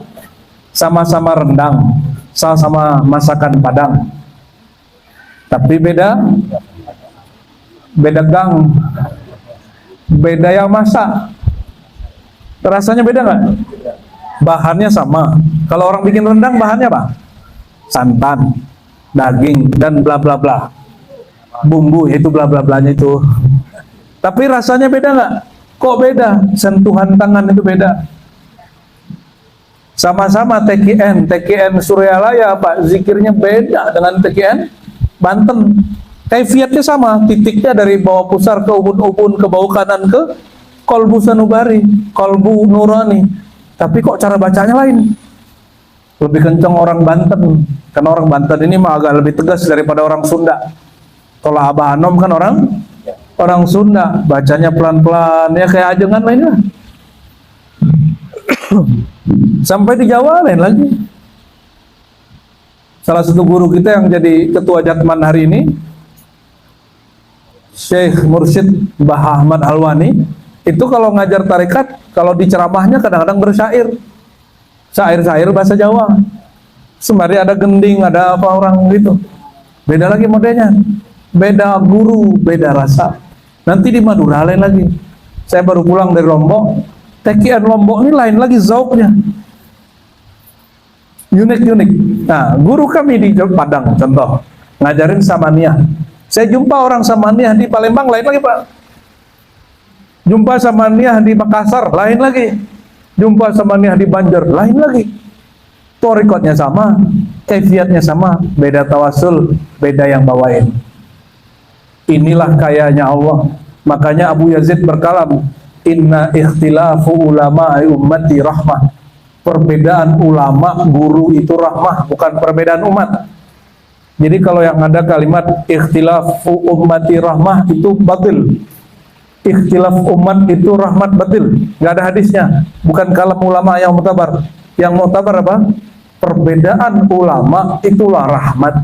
sama-sama rendang, sama-sama masakan Padang, tapi beda gang, beda yang masak. Rasanya beda nggak? Bahannya sama. Kalau orang bikin rendang bahannya apa? Santan, daging, dan bla bla bla, bumbu itu bla bla blanya itu. Tapi rasanya beda nggak? Kok beda? Sentuhan tangan itu beda. Sama-sama TKN Suryalaya, Pak, zikirnya beda dengan TKN Banten. Kaifiatnya sama, titiknya dari bawah pusar ke ubun-ubun, ke bawah kanan ke kolbu sanubari, kolbu nurani. Tapi kok cara bacanya lain. Lebih kencang orang Banten. Karena orang Banten ini mah agak lebih tegas daripada orang Sunda. Kalau Abah Anom kan orang Sunda, bacanya pelan-pelan, ya kayak ajengan lainnya. Sampai di Jawa lain lagi. Salah satu guru kita yang jadi ketua Jatman hari ini, Syekh Mursyid Mbah Ahmad Alwani, itu kalau ngajar tarekat, kalau di ceramahnya kadang-kadang bersyair, syair-syair bahasa Jawa. Sembari ada gending, ada apa orang gitu. Beda lagi modelnya, beda guru, beda rasa. Nanti di Madura lain lagi. Saya baru pulang dari Lombok, TKN Lombok ini lain lagi zauknya, unik-unik. Nah, guru kami di Padang contoh ngajarin Samaniyah. Saya jumpa orang Samaniyah di Palembang lain lagi, Pak. Jumpa Samaniyah di Makassar lain lagi. Jumpa Samaniyah di Banjar lain lagi. Thariqatnya sama, kaifiatnya sama, beda tawasul, beda yang bawain. Inilah kayanya Allah. Makanya Abu Yazid berkalam, inna ikhtilafu ulama'i ummati rahmah. Perbedaan ulama, guru itu rahmah, bukan perbedaan umat. Jadi kalau yang ada kalimat ikhtilafu ummati rahmah itu batil. Ikhtilaf umat itu rahmat batil. Nggak ada hadisnya. Bukan kalam ulama yang mutabar. Yang mutabar apa? Perbedaan ulama itulah rahmat.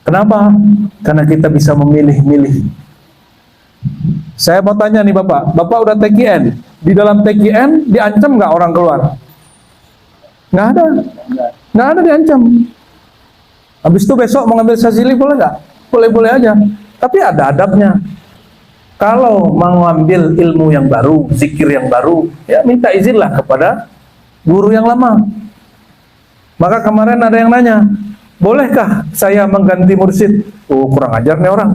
Kenapa? Karena kita bisa memilih-milih. Saya mau tanya nih Bapak. Bapak udah TKN. Di dalam TKN diancam nggak orang keluar? Nggak ada. Nggak ada diancam. Habis itu besok mau ngambil sazili boleh nggak? Boleh-boleh aja. Tapi ada adabnya. Kalau mau ngambil ilmu yang baru, zikir yang baru, ya minta izinlah kepada guru yang lama. Maka kemarin ada yang nanya, bolehkah saya mengganti mursyid? Oh, kurang ajar nih orang.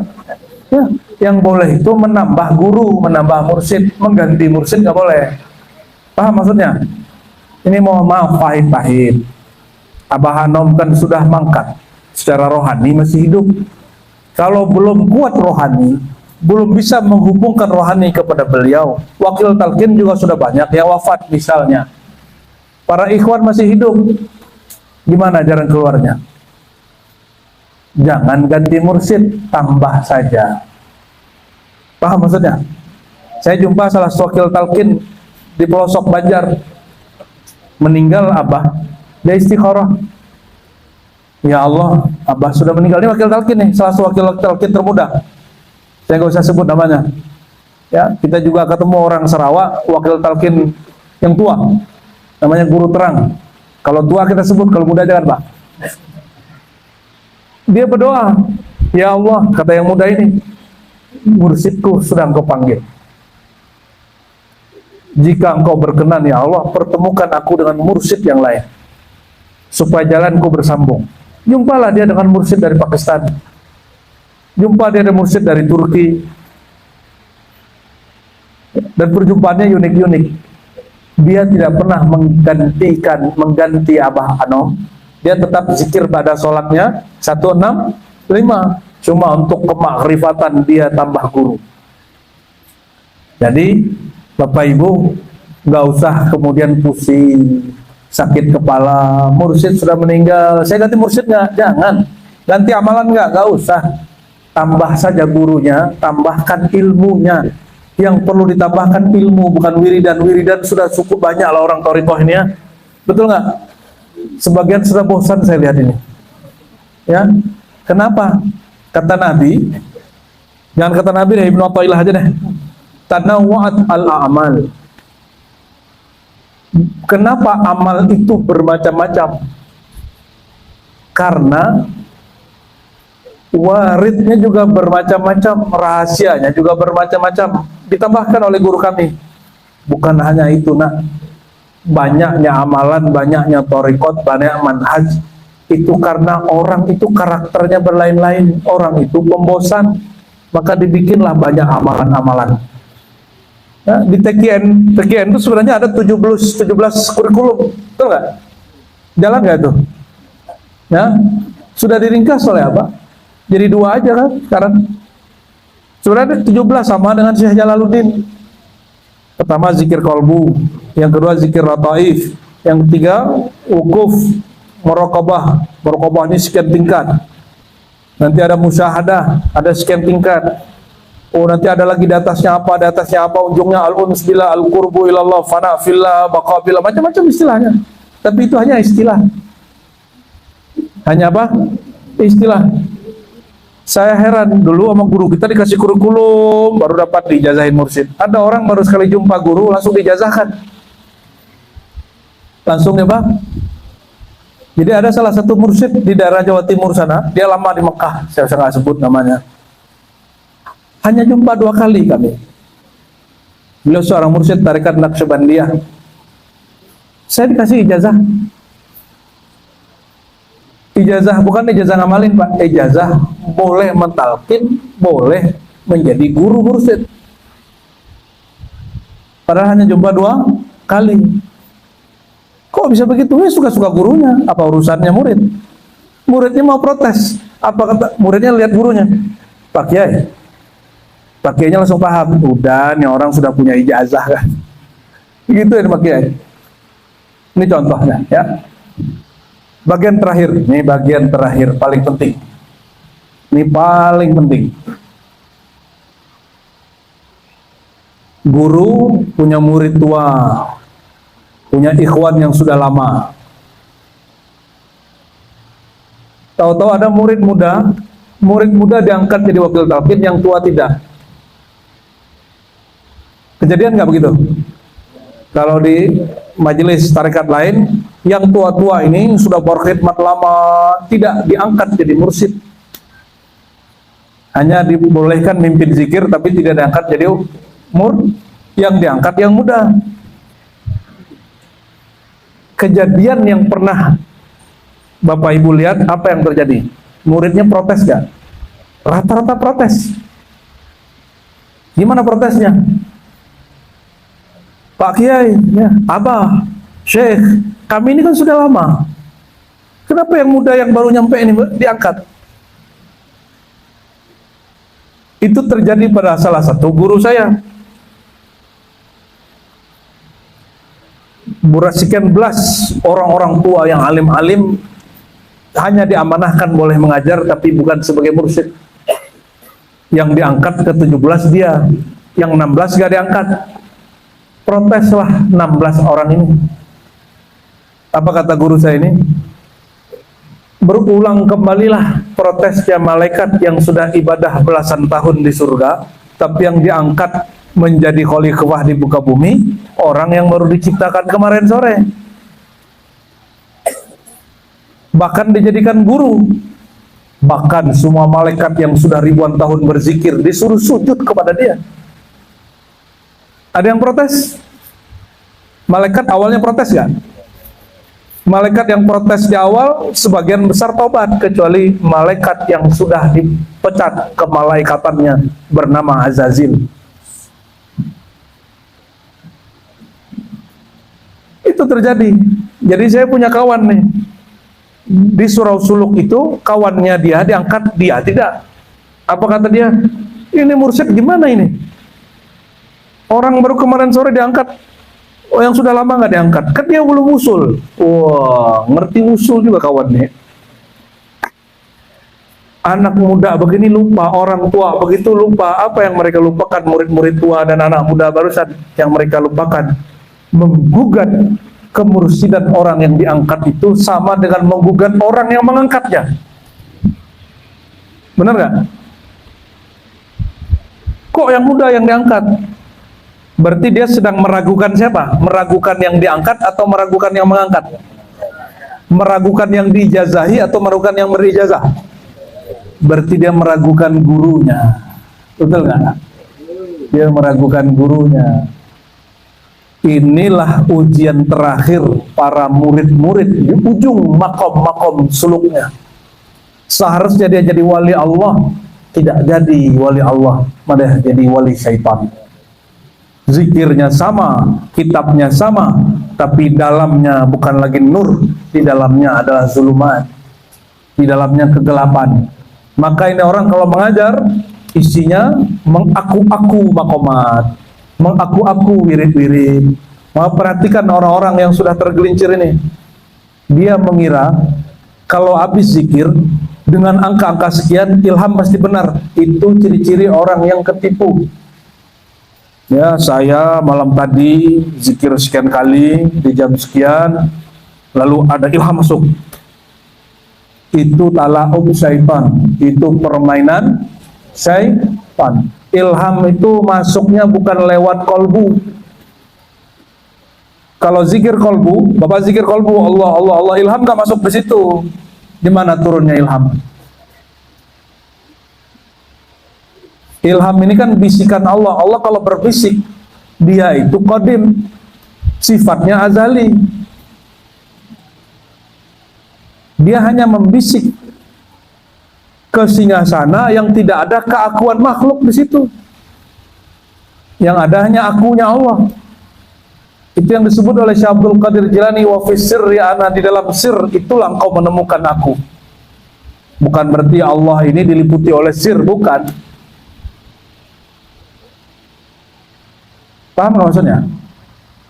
Ya, yang boleh itu menambah guru, menambah mursyid, mengganti mursyid nggak boleh. Paham maksudnya? Ini mohon maaf pahit-pahit. Abah Hanom kan sudah mangkat, secara rohani masih hidup. Kalau belum kuat rohani, belum bisa menghubungkan rohani kepada beliau. Wakil talqin juga sudah banyak yang wafat misalnya. Para ikhwan masih hidup. Gimana jalan keluarnya? Jangan ganti mursyid, tambah saja. Paham maksudnya? Saya jumpa salah satu wakil talqin di pelosok Banjar. Meninggal abah, dia istikharah. Ya Allah, abah sudah meninggal. Ini wakil talqin nih, salah satu wakil talqin termuda. Saya nggak usah sebut namanya. Ya, kita juga ketemu orang Sarawak, wakil talqin yang tua, namanya Guru Terang. Kalau tua kita sebut, kalau muda jangan Pak. Dia berdoa, ya Allah, kata yang muda ini, mursyidku sudah engkau panggil. Jika engkau berkenan ya Allah, pertemukan aku dengan mursyid yang lain, supaya jalanku bersambung. Jumpalah dia dengan mursyid dari Pakistan. Jumpa dia dengan mursyid dari Turki. Dan perjumpaannya unik-unik. Dia tidak pernah mengganti Abah Hanom. Dia tetap zikir pada sholatnya 165. Cuma untuk kemakrifatan dia tambah guru. Jadi Bapak Ibu nggak usah kemudian pusing, sakit kepala, mursyid sudah meninggal, saya ganti mursyid nggak? Jangan. Ganti amalan nggak usah. Tambah saja gurunya, tambahkan ilmunya. Yang perlu ditambahkan ilmu, bukan wiridan. Wiridan sudah cukup banyak lah orang thariqah ini ya. Betul nggak? Sebagian sudah bosan saya lihat ini. Ya, kenapa? Kata Nabi, jangan kata Nabi deh, Ibnu Athaillah aja deh. Tanawwa'at al-a'mal. Kenapa amal itu bermacam-macam? Karena waridnya juga bermacam-macam, rahasianya juga bermacam-macam. Ditambahkan oleh guru kami. Bukan hanya itu, nak. Banyaknya amalan, banyaknya thariqat, banyak manhaj. Itu karena orang itu karakternya berlain-lain. Orang itu pembosan. Maka dibikinlah banyak amalan-amalan. Ya, di TKN itu sebenarnya ada 17 kurikulum, betul nggak? Jalan nggak itu? Ya, sudah diringkas oleh apa? Jadi 2 aja kan sekarang. Sebenarnya 17 sama dengan Syekh Jalaluddin. Pertama zikir kolbu, yang kedua zikir lataif, yang ketiga wukuf, muraqabah. Muraqabah ini sekian tingkat. Nanti ada musyahadah, ada sekian tingkat. Oh, nanti ada lagi di atasnya apa, ujungnya al-uns bila al-qurbu ilallah, fana fillah, baqabillah, macam-macam istilahnya. Tapi itu hanya istilah. Hanya apa? Istilah. Saya heran, dulu sama guru kita dikasih kurikulum, baru dapat diijazahin mursyid. Ada orang baru sekali jumpa guru, langsung diijazahkan. Langsung ya Bang. Jadi ada salah satu mursyid di daerah Jawa Timur sana, dia lama di Mekah, saya nggak sebut namanya. Hanya jumpa 2 kali kami. Beliau seorang mursyid tarekat Naqsyabandiyah. Saya dikasih ijazah. Ijazah bukan ijazah ngamalin Pak, ijazah boleh mentalkin, boleh menjadi guru mursyid. Padahal hanya jumpa 2 kali. Kok bisa begitu? Ya suka-suka gurunya. Apa urusannya murid? Muridnya mau protes. Apa kata muridnya? Lihat gurunya, Pak Kiai. Pak Kiainya langsung paham, udah nih orang sudah punya ijazah kan. Gitu ya Pak Kiai. Ini contohnya ya. Bagian terakhir, ini bagian terakhir paling penting. Ini paling penting. Guru punya murid tua, punya ikhwan yang sudah lama. Tahu-tahu ada murid muda diangkat jadi wakil talqin, yang tua tidak. Kejadian nggak begitu? Kalau di majelis tarekat lain, yang tua-tua ini sudah berkhidmat lama tidak diangkat jadi mursyid, hanya dibolehkan mimpin zikir tapi tidak diangkat jadi yang diangkat yang muda. Kejadian yang pernah Bapak Ibu lihat, apa yang terjadi? Muridnya protes gak? Rata-rata protes. Gimana protesnya? Pak Kiai, ya, Abah, Syekh, kami ini kan sudah lama. Kenapa yang muda yang baru nyampe ini diangkat? Itu terjadi pada salah satu guru saya. Sekian belas orang-orang tua yang alim-alim hanya diamanahkan boleh mengajar tapi bukan sebagai mursyid. Yang diangkat ke 17 dia, yang 16 gak diangkat. Proteslah 16 orang ini. Apa kata guru saya ini? Berulang kembalilah protesnya malaikat yang sudah ibadah belasan tahun di surga, tapi yang diangkat menjadi khalifah di muka bumi orang yang baru diciptakan kemarin sore. Bahkan dijadikan guru. Bahkan semua malaikat yang sudah ribuan tahun berzikir disuruh sujud kepada dia. Ada yang protes? Malaikat awalnya protes ya? Malaikat yang protes di awal sebagian besar taubat, kecuali malaikat yang sudah dipecat kemalaikatannya bernama Azazil. Itu terjadi. Jadi saya punya kawan nih di Surau Suluk, itu kawannya dia diangkat, dia tidak. Apa kata dia? Ini mursyid gimana ini? Orang baru kemarin sore diangkat, oh yang sudah lama nggak diangkat, kan dia belum usul. Wah, ngerti usul juga kawannya. Anak muda begini lupa, orang tua begitu lupa. Apa yang mereka lupakan? Murid-murid tua dan anak muda barusan yang mereka lupakan. Menggugat kemursidan orang yang diangkat itu sama dengan menggugat orang yang mengangkatnya. Benar nggak? Kok yang muda yang diangkat? Berarti dia sedang meragukan siapa? Meragukan yang diangkat atau meragukan yang mengangkat? Meragukan yang diijazahi atau meragukan yang berijazah? Berarti dia meragukan gurunya. Betul nggak? Dia meragukan gurunya. Inilah ujian terakhir para murid-murid di ujung makom-makom suluknya. Seharusnya dia jadi wali Allah, tidak jadi wali Allah, malah jadi wali syaitan. Zikirnya sama, kitabnya sama, tapi dalamnya bukan lagi nur, di dalamnya adalah zulumat, di dalamnya kegelapan. Maka ini orang kalau mengajar, isinya mengaku-aku makomat, mengaku-aku wirid-wirid. Mau perhatikan orang-orang yang sudah tergelincir ini, dia mengira kalau habis zikir dengan angka-angka sekian ilham pasti benar. Itu ciri-ciri orang yang ketipu. Ya, saya malam tadi zikir sekian kali di jam sekian, lalu ada ilham masuk. Itu tala'ub syaitan, itu permainan syaitan. Ilham itu masuknya bukan lewat kolbu. Kalau zikir kolbu, Bapak zikir kolbu, Allah, Allah, Allah, ilham gak masuk di situ. Di mana turunnya ilham? Ilham ini kan bisikan Allah. Allah kalau berbisik, dia itu qadim, sifatnya azali. Dia hanya membisik ke singgasana yang tidak ada keakuan makhluk di situ. Yang ada hanya akunya Allah. Itu yang disebut oleh Syekh Abdul Qadir Jilani, wa fis sirri ana, di dalam sir itulah engkau menemukan aku. Bukan berarti Allah ini diliputi oleh sir, bukan. Paham nggak maksudnya?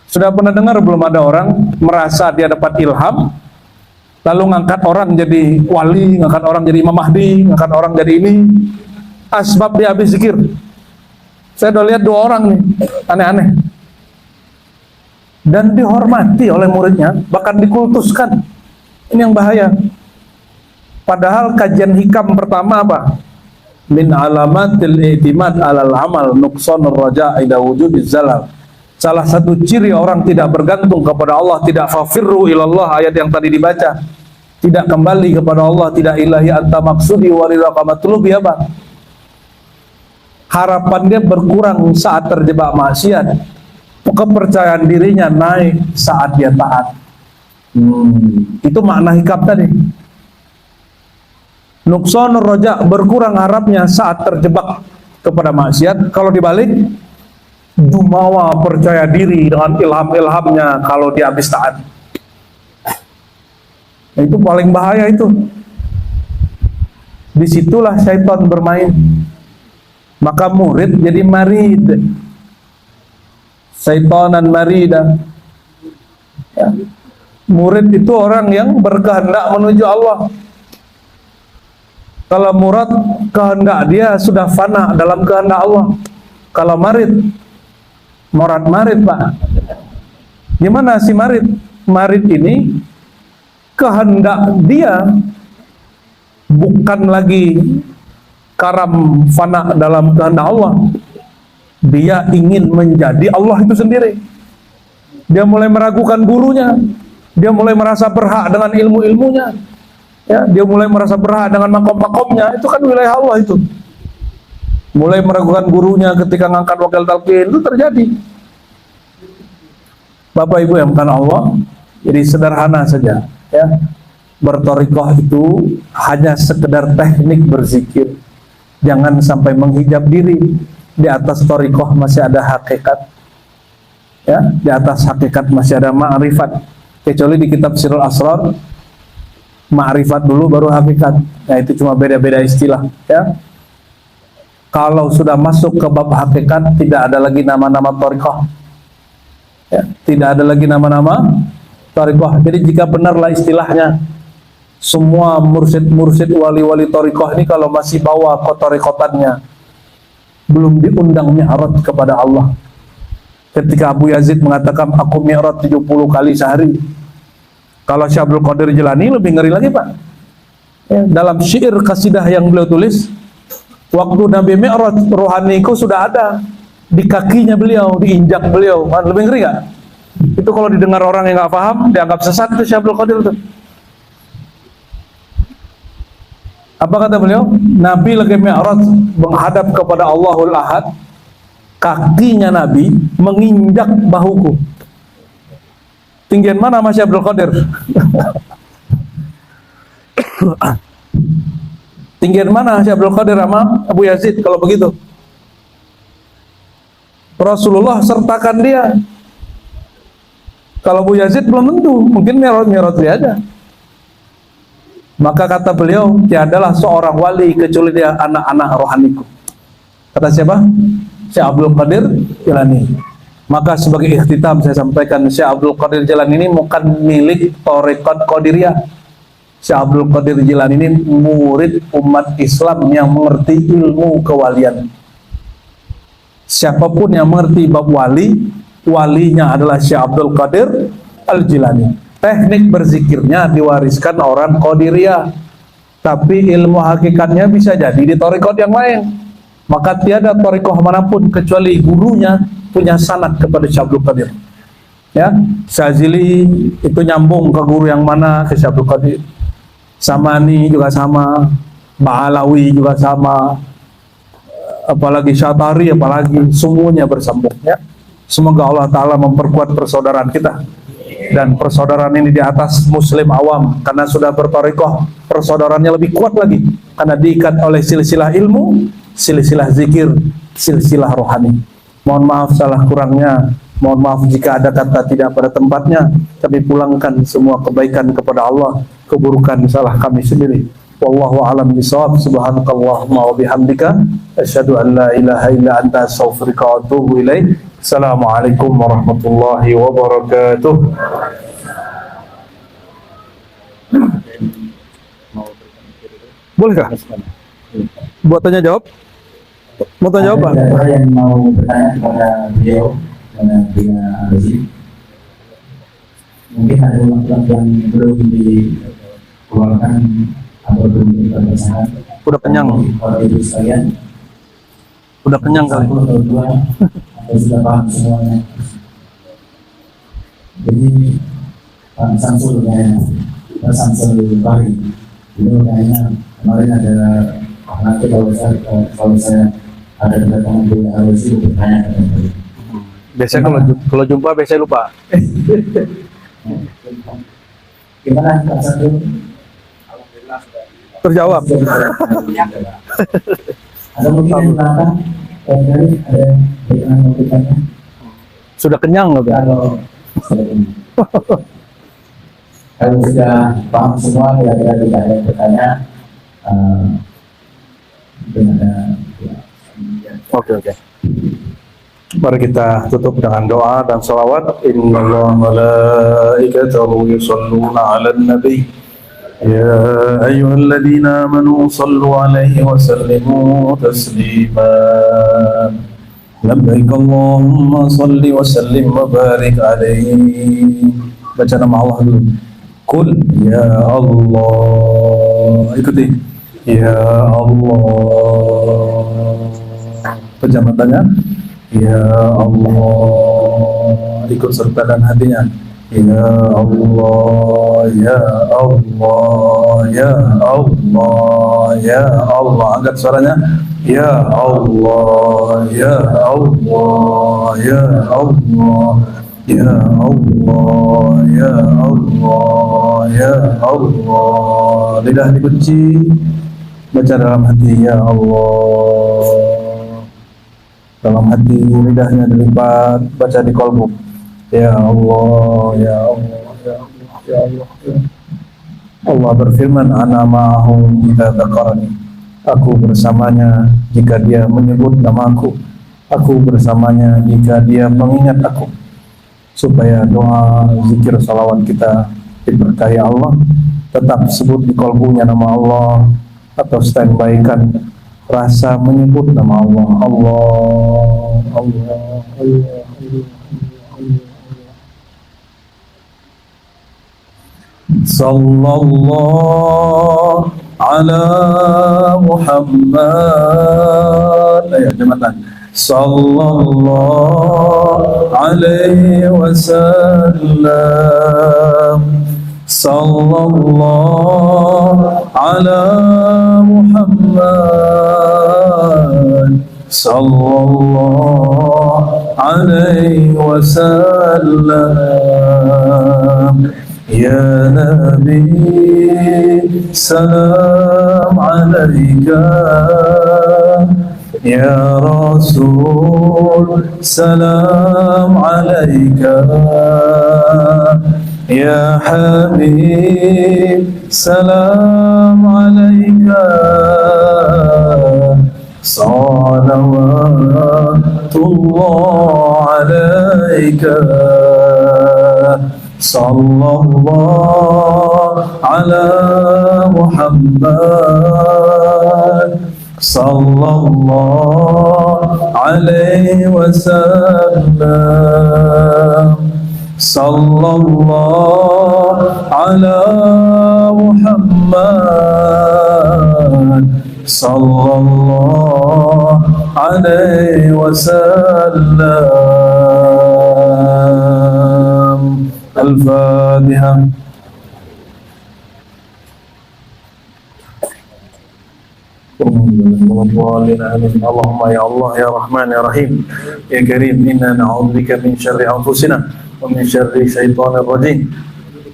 Sudah pernah dengar belum ada orang merasa dia dapat ilham, lalu ngangkat orang jadi wali, ngangkat orang jadi Imam Mahdi, ngangkat orang jadi ini, asbab dia habis zikir. Saya udah lihat 2 orang nih, aneh-aneh. Dan dihormati oleh muridnya, bahkan dikultuskan. Ini yang bahaya. Padahal kajian hikam pertama apa? Min alamatil i'timad alal amal nuqsanur raja' ila wujudiz zalal. Salah satu ciri orang tidak bergantung kepada Allah, tidak fafirru ilallah, ayat yang tadi dibaca, tidak kembali kepada Allah, tidak ilahi anta maksudi waridaka matlubi, apa? Harapan dia berkurang saat terjebak maksiat, kepercayaan dirinya naik saat dia taat. Itu makna hikam tadi. Nuqsanur raja', berkurang harapnya saat terjebak kepada maksiat. Kalau dibalik, jumawa percaya diri dengan ilham-ilhamnya kalau dia habis taat. Nah, itu paling bahaya itu. Disitulah syaitan bermain. Maka murid jadi marid, syaitanan marida. Ya. Murid itu orang yang berkehendak menuju Allah. Kalau murad, kehendak dia sudah fana dalam kehendak Allah. Kalau marid, marid Pak. Gimana si marid? Marid ini kehendak dia bukan lagi karam fana dalam kehendak Allah. Dia ingin menjadi Allah itu sendiri. Dia mulai meragukan gurunya. Dia mulai merasa berhak dengan ilmu-ilmunya. Ya, dia mulai merasa berhak dengan makom-makomnya. Itu kan wilayah Allah itu. Mulai meragukan gurunya ketika ngangkat wakil talqin, itu terjadi. Bapak Ibu yang bukan Allah, jadi sederhana saja. Ya, bertorikoh itu hanya sekedar teknik berzikir. Jangan sampai menghijab diri. Di atas torikoh masih ada hakikat. Ya, di atas hakikat masih ada ma'rifat. Kecuali di kitab Sirul Asrar, ma'rifat dulu baru hakikat. Nah, itu cuma beda-beda istilah. Ya, kalau sudah masuk ke bab hakikat, tidak ada lagi nama-nama torikoh. Ya, tidak ada lagi nama-nama torikoh. Jadi jika benarlah istilahnya, semua mursyid-mursyid wali-wali torikoh ini kalau masih bawa kotorikotannya, belum diundang mi'raj kepada Allah. Ketika Abu Yazid mengatakan aku mi'raj 70 kali sehari. Kalau Syekh Abdul Qadir Jilani lebih ngeri lagi Pak. Ya, dalam syair kasidah yang beliau tulis, waktu Nabi mi'raj rohaniku sudah ada di kakinya beliau, diinjak beliau. Lebih ngeri nggak? Itu kalau didengar orang yang nggak paham, dianggap sesat itu Syekh Abdul Qadir itu. Apa kata beliau? Nabi lagi mi'raj menghadap kepada Allahul Ahad, kakinya Nabi menginjak bahuku. Tinggian mana Mas Abdul Qadir? Tinggian mana Syekh Abdul Qadir sama Abu Yazid kalau begitu? Rasulullah sertakan dia. Kalau Abu Yazid belum tentu, mungkin mi'raj dia aja. Maka kata beliau, tiadalah seorang wali kecuali dia anak-anak rohaniku. Kata siapa? Syekh Abdul Qadir Jilani. Maka sebagai ikhtitam saya sampaikan, Syekh Abdul Qadir Jilani ini bukan milik Thariqat Qadiriyah. Syekh Abdul Qadir Jilani ini murid umat Islam yang mengerti ilmu kewalian. Siapapun yang mengerti bab wali, walinya adalah Syekh Abdul Qadir Al-Jilani. Teknik berzikirnya diwariskan orang Qadiriyah, tapi ilmu hakikatnya bisa jadi di thariqat yang lain. Maka tiada thariqah manapun kecuali gurunya punya sanad kepada Syekh Abdul Qadir. Ya, Syazili itu nyambung ke guru yang mana, ke Syekh Abdul Qadir. Samani juga sama, Ba'alawi juga sama, apalagi Syatari, apalagi semuanya bersambung. Ya, semoga Allah Ta'ala memperkuat persaudaraan kita. Dan persaudaraan ini di atas muslim awam, karena sudah berthariqah, persaudaraannya lebih kuat lagi karena diikat oleh silsilah ilmu, silsilah zikir, silsilah rohani. Mohon maaf salah kurangnya, mohon maaf jika ada kata tidak pada tempatnya. Kami pulangkan semua kebaikan kepada Allah, keburukan salah kami sendiri. Wallahu a'lam bishawab. Subhanakallahumma wa bihamdika asyhadu an la ilaha illa anta astaghfiruka wa atubu ilaik. Assalamualaikum warahmatullahi wabarakatuh. Bolehkah? Buat tanya jawab? Mau tanya jawab? Ada yang mau bertanya kepada beliau, karena dia Aziz. Mungkin ada waktu yang belum dikeluarkan atau belum diperbacakan. Udah kenyang. Kalau ibu sekalian, Udah kenyang kali. satu atau dua, atau sudah paham semuanya. Jadi Pak Samsul kayaknya, Pak Samsul Bari, itu kayaknya kemarin ada nanti kalau saya ada kedatangan di harus bertanya kepada beliau. Biasanya kalau jumpa biasanya lupa. Gimana Pak Samsul? Terjawab. Ada mungkin yang belakang, barangkali ada yang mau bertanya. Sudah kenyang loh, Pak. Kalau sudah paham semua, kira-kira tidak ada yang bertanya, mungkin ada. Oke. Mari kita tutup dengan doa dan salawat. Innallaha malaikatahu yusholluna 'alan nabi. Ya ayyuhalladzina amanu shallu 'alaihi wa sallimu taslima. Labbaik Allahumma shalli wa sallim wa barik 'alaihi. Baca nama Allah dulu. Qul ya Allah. Ikuti. Ya Allah. Penjamatannya. Ya Allah. Ikut sertakan hatinya. Ya Allah, ya Allah, ya Allah, ya Allah. Angkat suaranya. Ya Allah, ya Allah, ya Allah, ya Allah, ya Allah, ya Allah. Lidah dikunci. Baca dalam hati. Ya Allah. Dalam hati, lidahnya dilipat. Baca di kolbu. Ya Allah, ya Allah, ya Allah, ya Allah, ya Allah. Allah berfirman, ana ma'ahum idza dzakarani. Aku bersamanya jika dia menyebut namaku. Aku bersamanya jika dia mengingat aku. Supaya doa, zikir, salawat kita diberkahi Allah. Tetap sebut di kolbunya nama Allah, atau standby-kan rasa menyebut nama Allah. Allah, Allah, Allah, Allah. Sallallahu ala Muhammad. Ayo jematan. Sallallahu alaihi wasallam. Sallallahu ala Muhammad. Sallallahu alaihi wasallam. Ya Nabi, salam alaika. Ya Rasul, salam alaika. Ya Habib, salam alaika. Salawatullah alaika. Sallallahu ala Muhammad. Sallallahu alaihi wasallam. Sallallahu ala Muhammad. Sallallahu alaihi wasallam. Al-Fatihah. Allahumma ya Allah ya Rahman ya Rahim ya Karim, inna na'udzubika min syarri anfusina wa min syarri syaitanir rajim.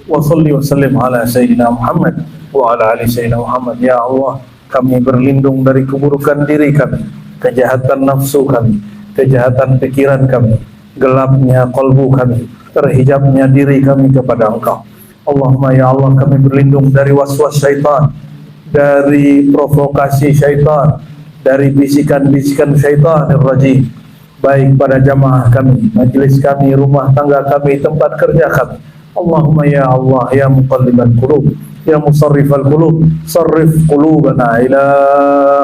Wa salli wa sallim ala sayyidina Muhammad wa ala ali sayyidina Muhammad. Ya Allah, kami berlindung dari keburukan diri kami, kejahatan nafsu kami, kejahatan pikiran kami, gelapnya kalbu kami, terhijabnya diri kami kepada Engkau. Allahumma ya Allah, kami berlindung dari waswas syaitan, dari provokasi syaitan, dari bisikan-bisikan syaitanir rajim, baik pada jamaah kami, majlis kami, rumah tangga kami, tempat kerja kami. Allahumma ya Allah ya muqallibal qulub, ya musarrifal qulub, sarrif qulubana ila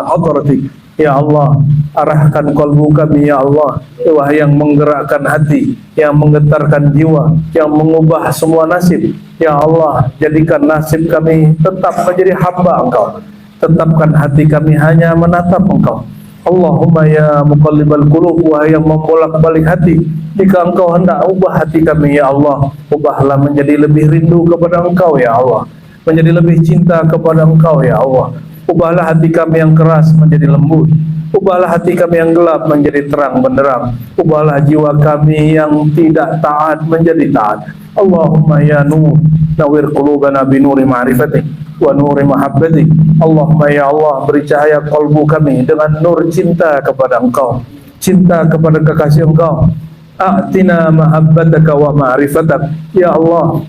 hadratik. Ya Allah, arahkan kalbu kami ya Allah, wahai yang menggerakkan hati, yang menggetarkan jiwa, yang mengubah semua nasib. Ya Allah, jadikan nasib kami tetap menjadi hamba Engkau. Tetapkan hati kami hanya menatap Engkau. Allahumma ya muqallibal qulub, wahai yang membolak-balik hati, jika Engkau hendak ubah hati kami ya Allah, ubahlah menjadi lebih rindu kepada Engkau ya Allah, menjadi lebih cinta kepada Engkau ya Allah. Ubahlah hati kami yang keras menjadi lembut, ubahlah hati kami yang gelap menjadi terang benderang, ubahlah jiwa kami yang tidak taat menjadi taat. Allahumma ya nur, nawir qulubana binuri ma'rifatik wa nuri mahabbatik. Allahumma ya Allah, beri cahaya kalbu kami dengan nur cinta kepada Engkau, cinta kepada kekasih Engkau. A'tina mahabbataka wa ma'rifatak. Ya Allah,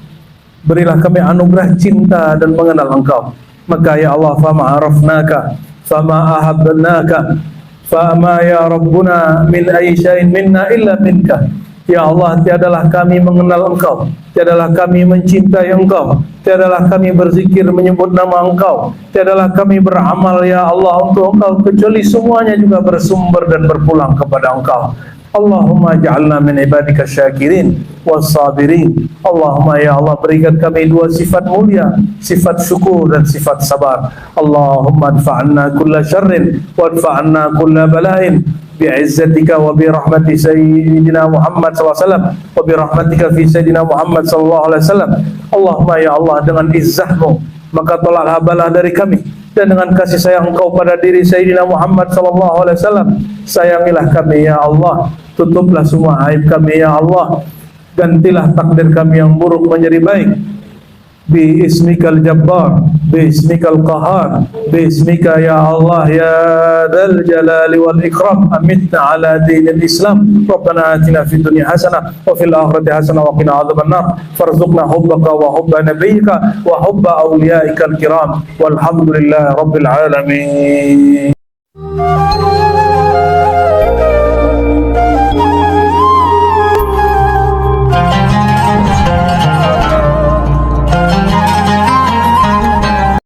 berilah kami anugerah cinta dan mengenal Engkau. Maka ya Allah, fama arafnaka fama ahabnaka fama ya Rabbuna min ayyi syai'in minna illa minka. Ya Allah, tiadalah kami mengenal Engkau, tiadalah kami mencintai Engkau, tiadalah kami berzikir menyebut nama Engkau, tiadalah kami beramal ya Allah untuk Engkau, kecuali semuanya juga bersumber dan berpulang kepada Engkau. Allahumma ja'alna min ibadika syakirin wassabirin. Allahumma ya Allah, berikan kami dua sifat mulia, sifat syukur dan sifat sabar. Allahumma adfa'anna kulla syarrin wadfa'anna kulla bala'in bi'izzatika wa birahmati sayyidina Muhammad sallallahu alaihi wasallam wa birahmatika fi sayyidina Muhammad sallallahu alaihi wasallam. Allahumma ya Allah, dengan izzahmu maka tolaklah bala dari kami, dan dengan kasih sayang Engkau pada diri Sayyidina Muhammad sallallahu alaihi wasallam, sayangilah kami ya Allah, tutuplah semua aib kami ya Allah, gantilah takdir kami yang buruk menjadi baik. Bi ismikal jabbar, bi ismikal qahar, bi ismika ya Allah ya dzal jalali wal ikram, amitna ala dinil Islam. Rabbana atina fid dunya hasanah wa fil akhirati hasanah wa qina adzaban nar. Farzuqna hubbaka wa hubba nabiyyika wa hubba awliyaikal kiram. Walhamdulillahi rabbil alamin.